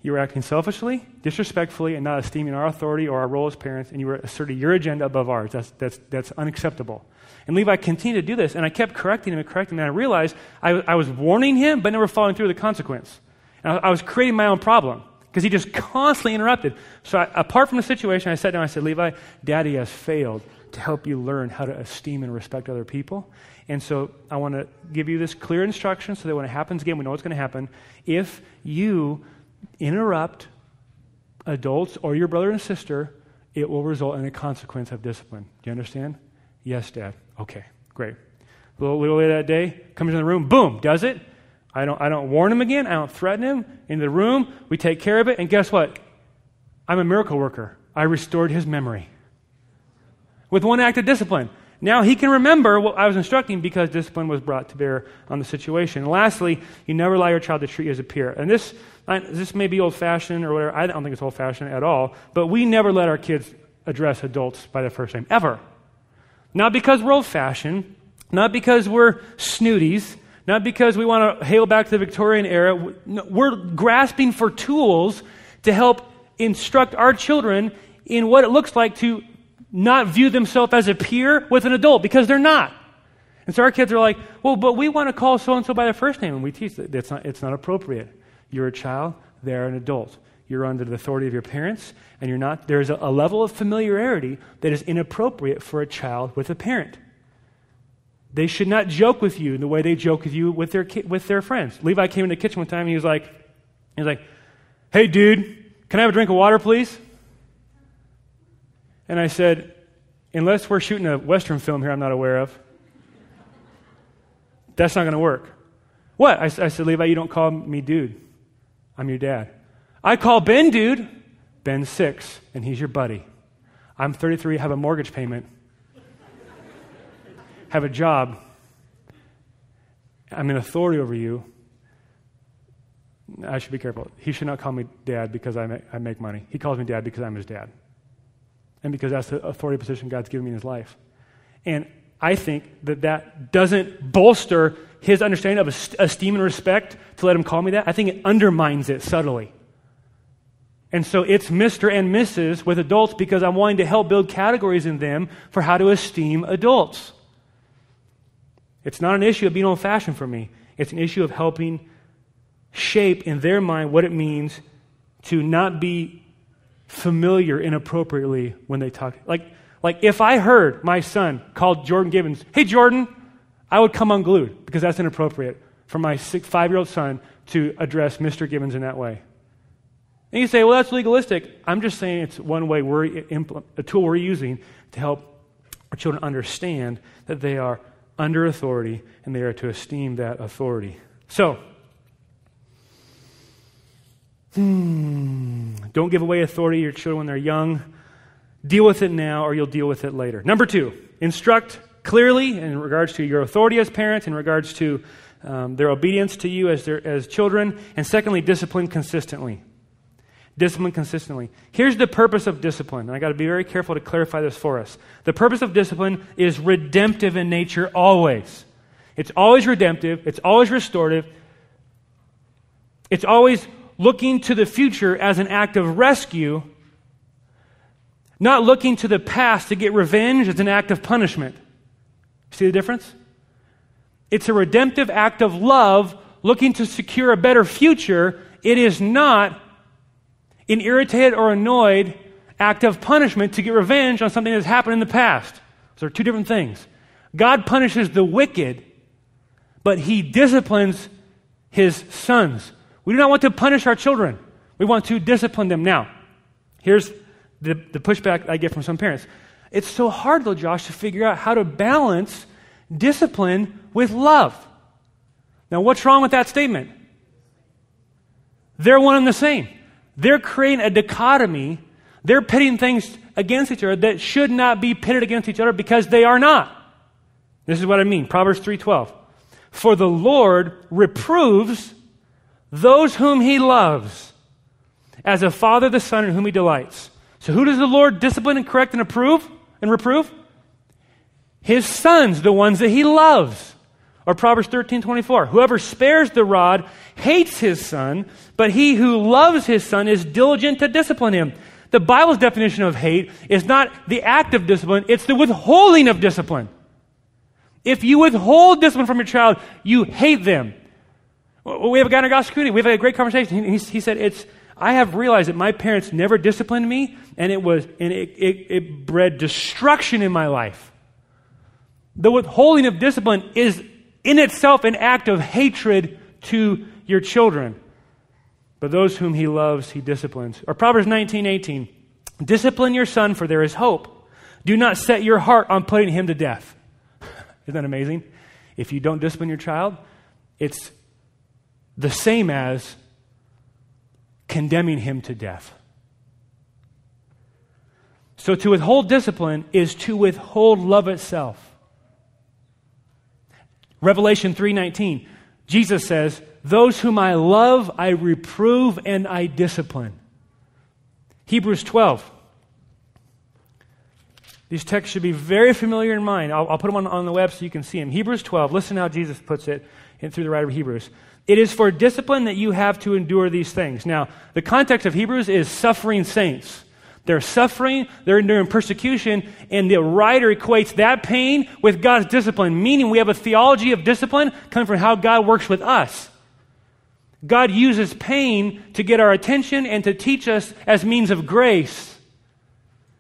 You were acting selfishly, disrespectfully, and not esteeming our authority or our role as parents, and you were asserting your agenda above ours. That's unacceptable. And Levi continued to do this, and I kept correcting him, and I realized I was warning him, but never following through with the consequence. And I was creating my own problem, because he just constantly interrupted. So apart from the situation, I sat down and I said, Levi, Daddy has failed to help you learn how to esteem and respect other people. And so I want to give you this clear instruction so that when it happens again, we know what's going to happen. If you interrupt adults or your brother and sister, it will result in a consequence of discipline. Do you understand? Yes, Dad. Okay, great. A little later that day, comes in the room, boom, does it. I don't warn him again. I don't threaten him. In the room, we take care of it. And guess what? I'm a miracle worker. I restored his memory with one act of discipline. Now he can remember what I was instructing because discipline was brought to bear on the situation. And lastly, you never allow your child to treat you as a peer. And this may be old-fashioned or whatever. I don't think it's old-fashioned at all. But we never let our kids address adults by their first name, ever. Not because we're old-fashioned, not because we're snooties, not because we want to hail back to the Victorian era. We're grasping for tools to help instruct our children in what it looks like to not view themselves as a peer with an adult, because they're not. And so our kids are like, well, but we want to call so-and-so by their first name, and we teach that it's not appropriate. You're a child, they're an adult. You're under the authority of your parents, and you're not. There's a level of familiarity that is inappropriate for a child with a parent. They should not joke with you the way they joke with you with their friends. Levi came in the kitchen one time and he was like, hey, dude, can I have a drink of water, please? And I said, unless we're shooting a Western film here I'm not aware of, that's not going to work. What? I said, Levi, you don't call me dude. I'm your dad. I call Ben dude. Ben's 6, and he's your buddy. I'm 33, have a mortgage payment. Have a job. I'm in authority over you. I should be careful. He should not call me dad because I make money. He calls me dad because I'm his dad. And because that's the authority position God's given me in his life. And I think that doesn't bolster his understanding of esteem and respect to let him call me that. I think it undermines it subtly. And so it's Mr. and Mrs. with adults because I'm wanting to help build categories in them for how to esteem adults. It's not an issue of being old-fashioned for me. It's an issue of helping shape in their mind what it means to not be familiar inappropriately when they talk. Like if I heard my son called Jordan Gibbons, "Hey, Jordan," I would come unglued because that's inappropriate for my 5-year-old son to address Mr. Gibbons in that way. And you say, well, that's legalistic. I'm just saying it's one way a tool we're using to help our children understand that they are under authority and they are to esteem that authority. So, don't give away authority to your children when they're young. Deal with it now or you'll deal with it later. Number 2, instruct clearly in regards to your authority as parents, in regards to their obedience to you as children. And secondly, discipline consistently. Discipline consistently. Here's the purpose of discipline. And I got to be very careful to clarify this for us. The purpose of discipline is redemptive in nature always. It's always redemptive. It's always restorative. It's always looking to the future as an act of rescue, not looking to the past to get revenge as an act of punishment. See the difference? It's a redemptive act of love looking to secure a better future. It is not an irritated or annoyed act of punishment to get revenge on something that's happened in the past. Those are two different things. God punishes the wicked, but He disciplines His sons. We do not want to punish our children. We want to discipline them. Now, here's the pushback I get from some parents. It's so hard, though, Josh, to figure out how to balance discipline with love. Now, what's wrong with that statement? They're one and the same. They're creating a dichotomy. They're pitting things against each other that should not be pitted against each other because they are not. This is what I mean. Proverbs 3:12. For the Lord reproves those whom He loves, as a father the son in whom He delights. So who does the Lord discipline and correct and reprove? His sons, the ones that He loves. Or Proverbs 13:24. Whoever spares the rod hates his son, but he who loves his son is diligent to discipline him. The Bible's definition of hate is not the act of discipline, it's the withholding of discipline. If you withhold discipline from your child, you hate them. We have a guy in our gospel community, we've had a great conversation. He said, I have realized that my parents never disciplined me, and it bred destruction in my life. The withholding of discipline is in itself an act of hatred to your children. But those whom He loves, He disciplines. Or Proverbs 19:18. Discipline your son, for there is hope. Do not set your heart on putting him to death. Isn't that amazing? If you don't discipline your child, it's the same as condemning him to death. So to withhold discipline is to withhold love itself. Revelation 3:19, Jesus says, those whom I love, I reprove and I discipline. Hebrews 12. These texts should be very familiar in mind. I'll put them on the web so you can see them. Hebrews 12, listen how Jesus puts it through the writer of Hebrews. It is for discipline that you have to endure these things. Now, the context of Hebrews is suffering saints. They're suffering, they're enduring persecution, and the writer equates that pain with God's discipline, meaning we have a theology of discipline coming from how God works with us. God uses pain to get our attention and to teach us as means of grace.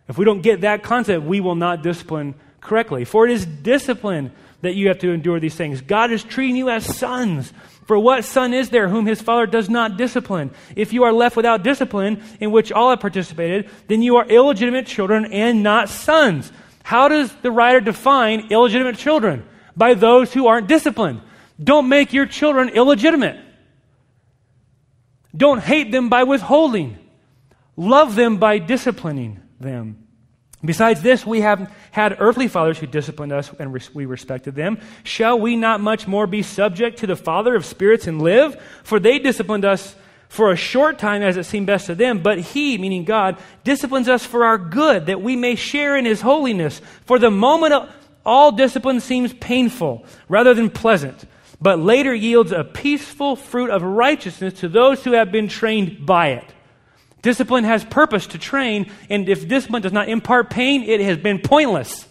If we don't get that concept, we will not discipline correctly. For it is discipline that you have to endure these things. God is treating you as sons. For what son is there whom his father does not discipline? If you are left without discipline, in which all have participated, then you are illegitimate children and not sons. How does the writer define illegitimate children? By those who aren't disciplined. Don't make your children illegitimate. Don't hate them by withholding. Love them by disciplining them. Besides this, we have had earthly fathers who disciplined us and we respected them. Shall we not much more be subject to the Father of spirits and live? For they disciplined us for a short time as it seemed best to them, but He, meaning God, disciplines us for our good, that we may share in His holiness. For the moment, all discipline seems painful rather than pleasant, but later yields a peaceful fruit of righteousness to those who have been trained by it. Discipline has purpose to train, and if discipline does not impart pain, it has been pointless.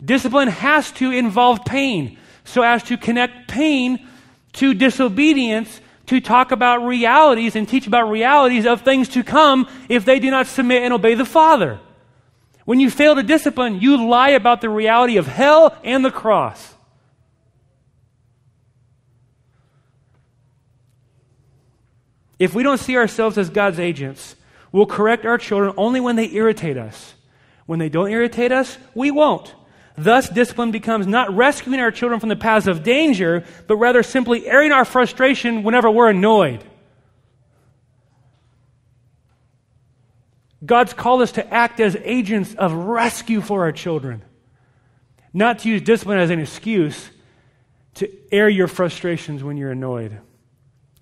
Discipline has to involve pain, so as to connect pain to disobedience, to talk about realities and teach about realities of things to come if they do not submit and obey the Father. When you fail to discipline, you lie about the reality of hell and the cross. If we don't see ourselves as God's agents, we'll correct our children only when they irritate us. When they don't irritate us, we won't. Thus, discipline becomes not rescuing our children from the paths of danger, but rather simply airing our frustration whenever we're annoyed. God's called us to act as agents of rescue for our children, not to use discipline as an excuse to air your frustrations when you're annoyed.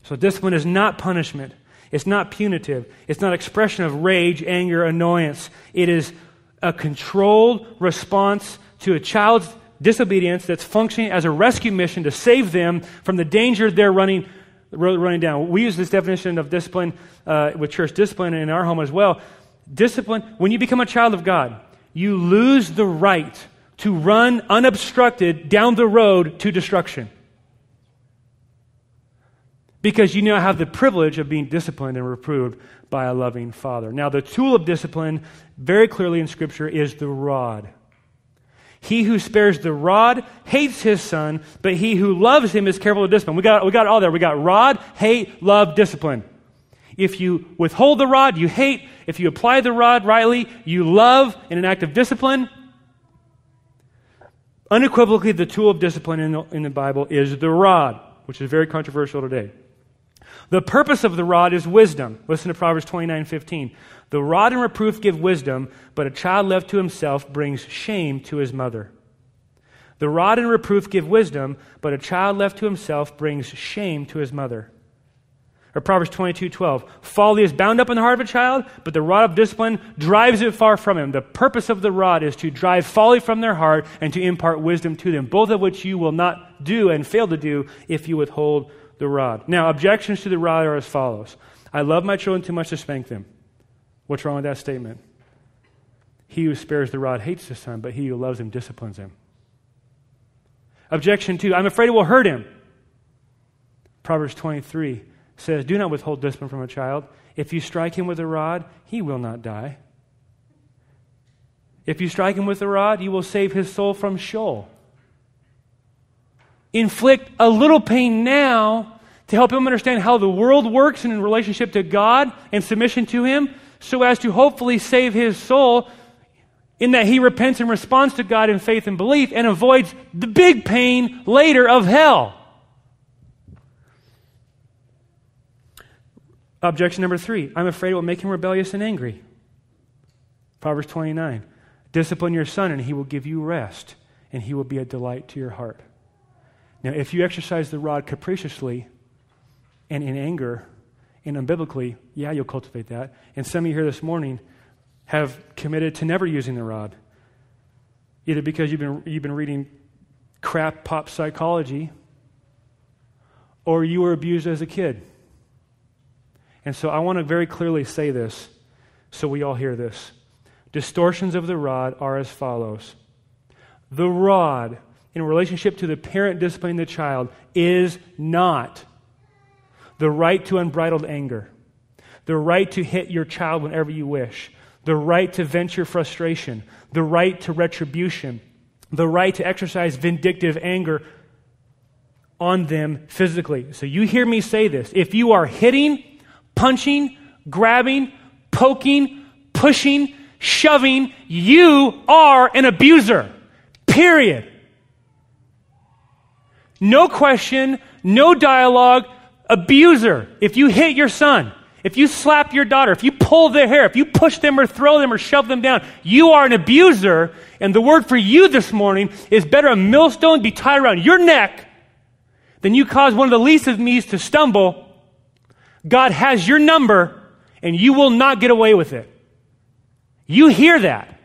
So discipline is not punishment. It's not punitive. It's not expression of rage, anger, annoyance. It is a controlled response to a child's disobedience that's functioning as a rescue mission to save them from the danger they're running down. We use this definition of discipline with church discipline in our home as well. Discipline, when you become a child of God, you lose the right to run unobstructed down the road to destruction. Because you now have the privilege of being disciplined and reproved by a loving Father. Now, the tool of discipline, very clearly in Scripture, is the rod. He who spares the rod hates his son, but he who loves him is careful to discipline. We got it all there. We got rod, hate, love, discipline. If you withhold the rod, you hate. If you apply the rod rightly, you love in an act of discipline. Unequivocally, the tool of discipline in the Bible is the rod, which is very controversial today. The purpose of the rod is wisdom. Listen to Proverbs 29:15. The rod and reproof give wisdom, but a child left to himself brings shame to his mother. The rod and reproof give wisdom, but a child left to himself brings shame to his mother. Or Proverbs 22:12. Folly is bound up in the heart of a child, but the rod of discipline drives it far from him. The purpose of the rod is to drive folly from their heart and to impart wisdom to them, both of which you will not do and fail to do if you withhold the rod. Now, objections to the rod are as follows. I love my children too much to spank them. What's wrong with that statement? He who spares the rod hates his son, but he who loves him disciplines him. Objection 2, I'm afraid it will hurt him. Proverbs 23 says, do not withhold discipline from a child. If you strike him with a rod, he will not die. If you strike him with a rod, you will save his soul from Sheol. Inflict a little pain now to help him understand how the world works in relationship to God and submission to him, so as to hopefully save his soul in that he repents and responds to God in faith and belief and avoids the big pain later of hell. Objection number 3, I'm afraid it will make him rebellious and angry. Proverbs 29, discipline your son and he will give you rest and he will be a delight to your heart. Now, if you exercise the rod capriciously and in anger and unbiblically, yeah, you'll cultivate that. And some of you here this morning have committed to never using the rod, either because you've been reading crap pop psychology or you were abused as a kid. And so I want to very clearly say this so we all hear this. Distortions of the rod are as follows. The rod, in relationship to the parent disciplining the child, is not the right to unbridled anger, the right to hit your child whenever you wish, the right to vent your frustration, the right to retribution, the right to exercise vindictive anger on them physically. So you hear me say this. If you are hitting, punching, grabbing, poking, pushing, shoving, you are an abuser. Period. No question, no dialogue, abuser. If you hit your son, if you slap your daughter, if you pull their hair, if you push them or throw them or shove them down, you are an abuser. And the word for you this morning is better a millstone be tied around your neck than you cause one of the least of these to stumble. God has your number and you will not get away with it. You hear that.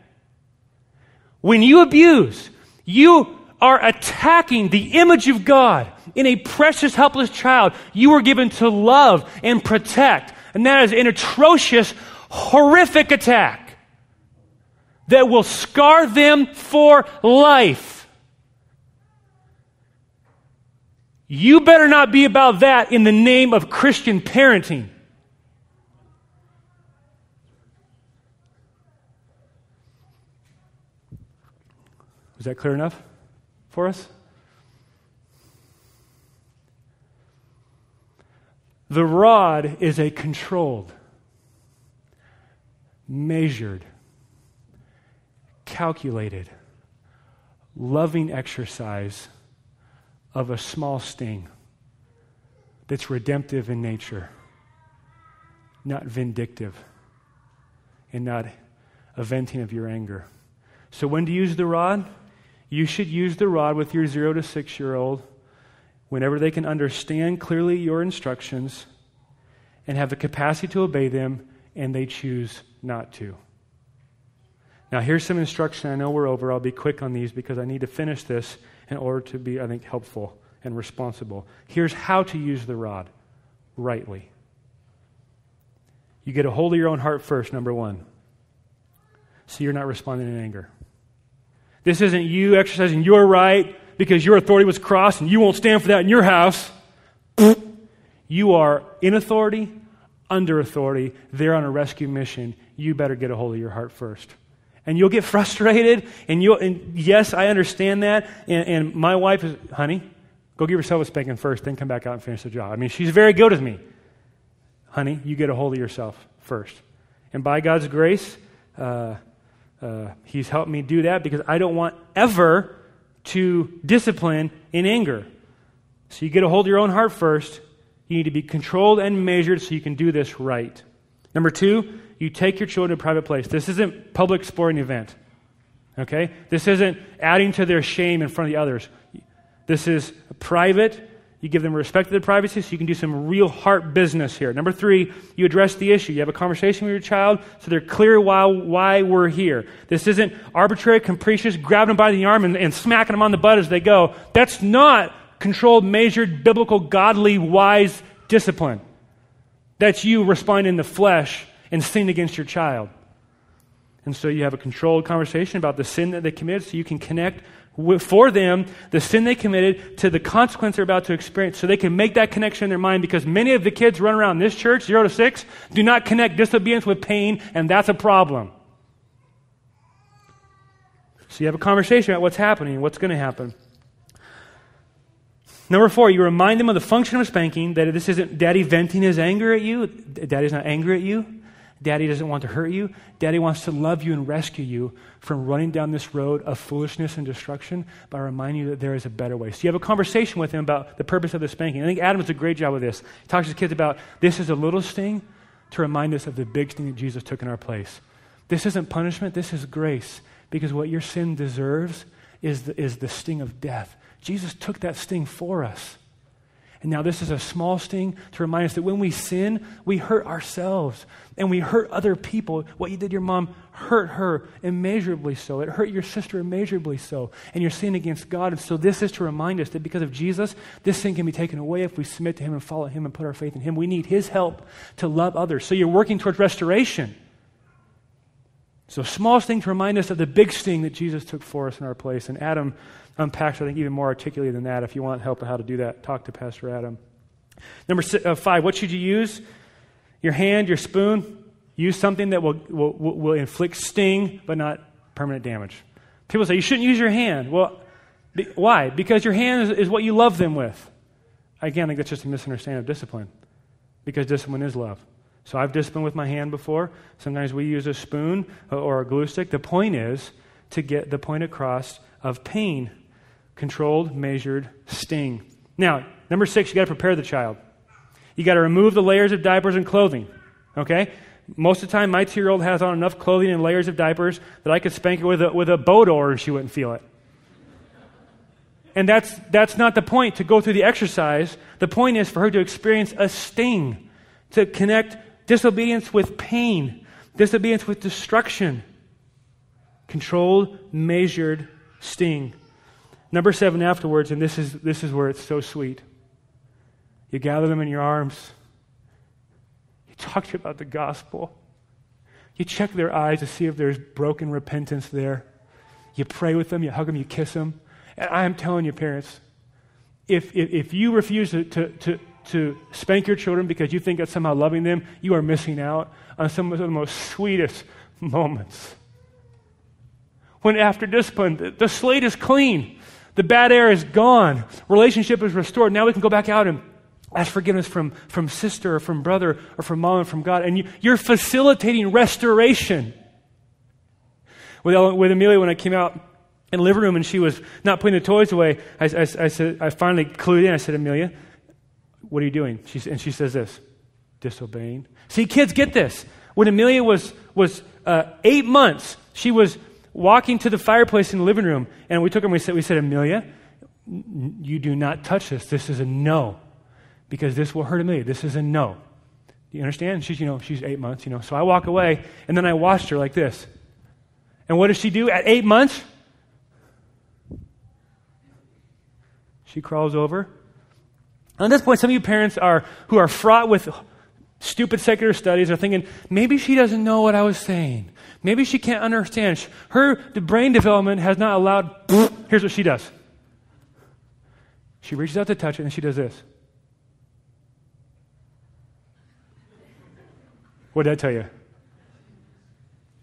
When you abuse, you are attacking the image of God in a precious, helpless child you were given to love and protect. And that is an atrocious, horrific attack that will scar them for life. You better not be about that in the name of Christian parenting. Was that clear enough for us? The rod is a controlled, measured, calculated, loving exercise of a small sting that's redemptive in nature, not vindictive, and not a venting of your anger. So when to use the rod? You should use the rod with your 0 to 6-year-old whenever they can understand clearly your instructions and have the capacity to obey them, and they choose not to. Now, here's some instruction. I know we're over. I'll be quick on these because I need to finish this in order to be, I think, helpful and responsible. Here's how to use the rod rightly. You get a hold of your own heart first, number one, so you're not responding in anger. This isn't you exercising your right because your authority was crossed and you won't stand for that in your house. You are in authority, under authority. They're on a rescue mission. You better get a hold of your heart first. And you'll get frustrated, and yes, I understand that. And my wife is, honey, go give yourself a spanking first, then come back out and finish the job. I mean, she's very good with me. Honey, you get a hold of yourself first. And by God's grace, He's helped me do that because I don't want ever to discipline in anger. So you get a hold of your own heart first. You need to be controlled and measured so you can do this right. Number two, you take your children to a private place. This isn't public sporting event. Okay? This isn't adding to their shame in front of the others. This is private. You give them respect to their privacy so you can do some real heart business here. Number three, you address the issue. You have a conversation with your child so they're clear why we're here. This isn't arbitrary, capricious, grabbing them by the arm and smacking them on the butt as they go. That's not controlled, measured, biblical, godly, wise discipline. That's you responding in the flesh and sinning against your child. And so you have a controlled conversation about the sin that they committed so you can connect for them the sin they committed to the consequence they're about to experience so they can make that connection in their mind, because many of the kids run around this church, 0 to 6, do not connect disobedience with pain, and that's a problem. So you have a conversation about what's happening, what's going to happen. Number four, you remind them of the function of spanking, that this isn't daddy venting his anger at you. Daddy's not angry at you. Daddy doesn't want to hurt you. Daddy wants to love you and rescue you from running down this road of foolishness and destruction by reminding you that there is a better way. So you have a conversation with him about the purpose of the spanking. I think Adam does a great job with this. He talks to his kids about this is a little sting to remind us of the big sting that Jesus took in our place. This isn't punishment. This is grace, because what your sin deserves is the sting of death. Jesus took that sting for us. And now this is a small sting to remind us that when we sin, we hurt ourselves and we hurt other people. What you did to your mom hurt her immeasurably so. It hurt your sister immeasurably so. And you're sinning against God. And so this is to remind us that because of Jesus, this sin can be taken away if we submit to Him and follow Him and put our faith in Him. We need His help to love others. So you're working towards restoration. So small sting to remind us of the big sting that Jesus took for us in our place. And Adam unpacks, I think, even more articulately than that. If you want help on how to do that, talk to Pastor Adam. Number 5, what should you use? Your hand, your spoon. Use something that will inflict sting, but not permanent damage. People say, you shouldn't use your hand. Well, why? Because your hand is what you love them with. Again, I think that's just a misunderstanding of discipline, because discipline is love. So I've disciplined with my hand before. Sometimes we use a spoon or a glue stick. The point is to get the point across of pain. Controlled, measured, sting. Now, number 6, you got to prepare the child. You got to remove the layers of diapers and clothing. Okay? Most of the time, my 2-year-old has on enough clothing and layers of diapers that I could spank her with a boat oar and she wouldn't feel it. And that's not the point to go through the exercise. The point is for her to experience a sting, to connect disobedience with pain, disobedience with destruction. Controlled, measured, sting. Number 7 afterwards, and this is where it's so sweet. You gather them in your arms. You talk to them about the gospel. You check their eyes to see if there's broken repentance there. You pray with them, you hug them, you kiss them. And I am telling you, parents, if you refuse to spank your children because you think that's somehow loving them, you are missing out on some of the most sweetest moments. When after discipline, the slate is clean, the bad air is gone, relationship is restored. Now we can go back out and ask forgiveness from sister or from brother or from mom and from God. And you're facilitating restoration. With Amelia, when I came out in the living room and she was not putting the toys away, I said, I finally clued in. I said, Amelia, what are you doing? And she says this, disobeying. See, kids, get this. When Amelia was 8 months, she was walking to the fireplace in the living room, and we took her and we said, Amelia, you do not touch this. This is a no, because this will hurt Amelia. This is a no. Do you understand? She's 8 months, So I walk away, and then I watched her like this. And what does she do at 8 months? She crawls over. At this point, some of you parents who are fraught with stupid secular studies are thinking, maybe she doesn't know what I was saying. Maybe she can't understand. The brain development has not allowed. Here's what she does. She reaches out to touch it, and she does this. What did I tell you?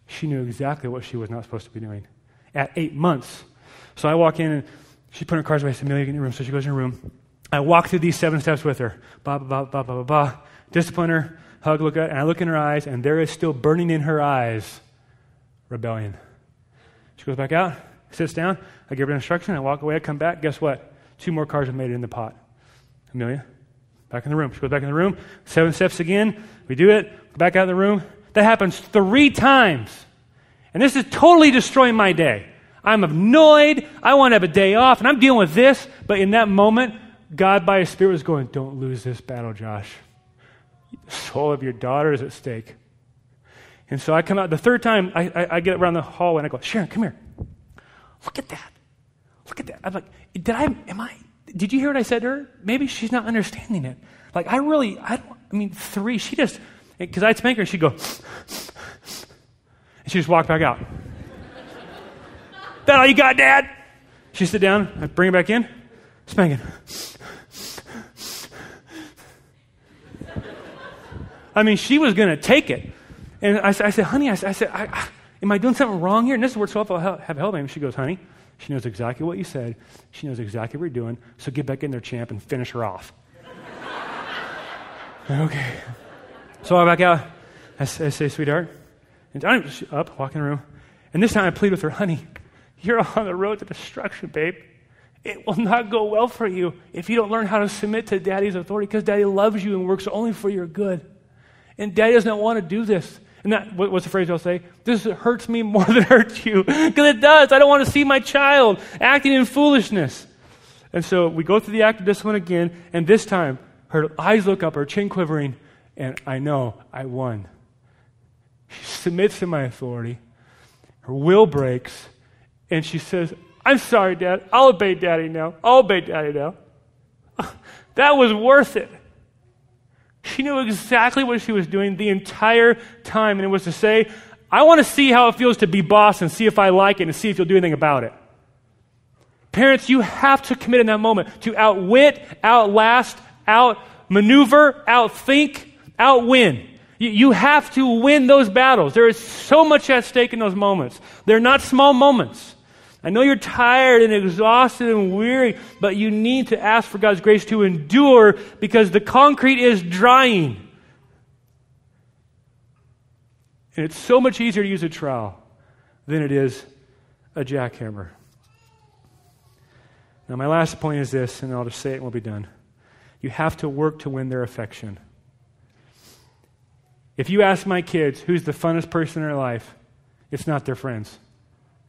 She knew exactly what she was not supposed to be doing at 8 months. So I walk in, and she put her cards away. I said, Amelia, get in your room. So she goes in her room. I walk through these 7 steps with her. Ba, ba, ba, ba, ba, ba, ba. Discipline her, hug, look at, and I look in her eyes, and there is still burning in her eyes rebellion. She goes back out, sits down. I give her an instruction. I walk away. I come back. Guess what? 2 more cards have made it in the pot. Amelia, back in the room. She goes back in the room. 7 steps again. We do it. Go back out of the room. That happens 3 times. And this is totally destroying my day. I'm annoyed. I want to have a day off, and I'm dealing with this. But in that moment, God, by His Spirit, was going, don't lose this battle, Josh. The soul of your daughter is at stake. And so I come out. The 3rd time, I get around the hallway, and I go, Sharon, come here. Look at that. Look at that. I'm like, did you hear what I said to her? Maybe she's not understanding it. Like, 3, she just, because I'd spank her, and she'd go, and she just walked back out. That all you got, Dad? She'd sit down, I'd bring her back in, spanking. She was going to take it. And I said, honey, am I doing something wrong here? And this is where it's helpful to have help. And she goes, honey, she knows exactly what you said. She knows exactly what you're doing. So get back in there, champ, and finish her off. Okay. So I back out. I say, sweetheart. And I'm up, walk in the room. And this time I plead with her, honey, you're on the road to destruction, babe. It will not go well for you if you don't learn how to submit to Daddy's authority, because Daddy loves you and works only for your good. And Daddy does not want to do this. And what's the phrase I'll say? This hurts me more than it hurts you. Because it does. I don't want to see my child acting in foolishness. And so we go through the act of discipline again, and this time her eyes look up, her chin quivering, and I know I won. She submits to my authority. Her will breaks, and she says, I'm sorry, Dad. I'll obey Daddy now. I'll obey Daddy now. That was worth it. She knew exactly what she was doing the entire time, and it was to say, I want to see how it feels to be boss and see if I like it and see if you'll do anything about it. Parents, you have to commit in that moment to outwit, outlast, outmaneuver, outthink, outwin. You have to win those battles. There is so much at stake in those moments. They're not small moments. I know you're tired and exhausted and weary, but you need to ask for God's grace to endure because the concrete is drying. And it's so much easier to use a trowel than it is a jackhammer. Now, my last point is this, and I'll just say it and we'll be done. You have to work to win their affection. If you ask my kids who's the funnest person in their life, it's not their friends.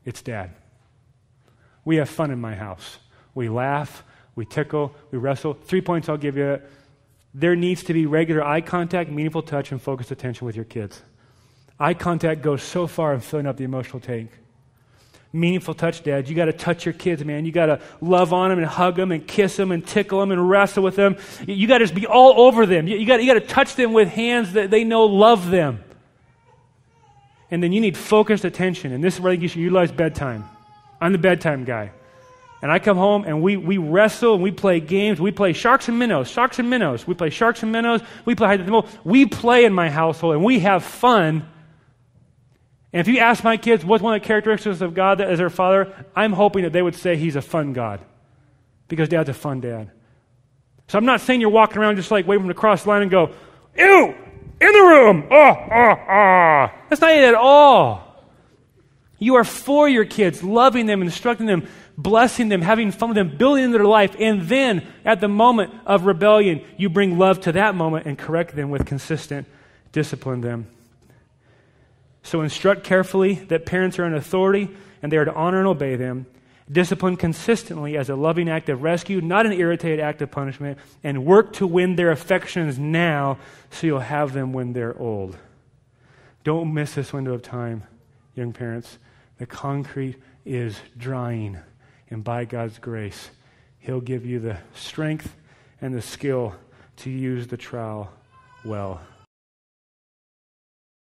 It's Dad. We have fun in my house. We laugh, we tickle, we wrestle. 3 points I'll give you. There needs to be regular eye contact, meaningful touch, and focused attention with your kids. Eye contact goes so far in filling up the emotional tank. Meaningful touch, Dad. You got to touch your kids, man. You got to love on them and hug them and kiss them and tickle them and wrestle with them. You got to just be all over them. You got to touch them with hands that they know love them. And then you need focused attention. And this is where I think you should utilize bedtime. I'm the bedtime guy. And I come home and we wrestle and we play games. We play sharks and minnows. We play sharks and minnows. We play hide and seek. We play in my household and we have fun. And if you ask my kids what's one of the characteristics of God as their father, I'm hoping that they would say he's a fun God. Because Dad's a fun dad. So I'm not saying you're walking around just like waving across the line and go, ew, in the room. That's not it at all. You are for your kids, loving them, instructing them, blessing them, having fun with them, building into their life. And then at the moment of rebellion, you bring love to that moment and correct them with consistent discipline them. So instruct carefully that parents are in authority and they are to honor and obey them. Discipline consistently as a loving act of rescue, not an irritated act of punishment, and work to win their affections now so you'll have them when they're old. Don't miss this window of time, young parents. The concrete is drying, and by God's grace, He'll give you the strength and the skill to use the trowel well.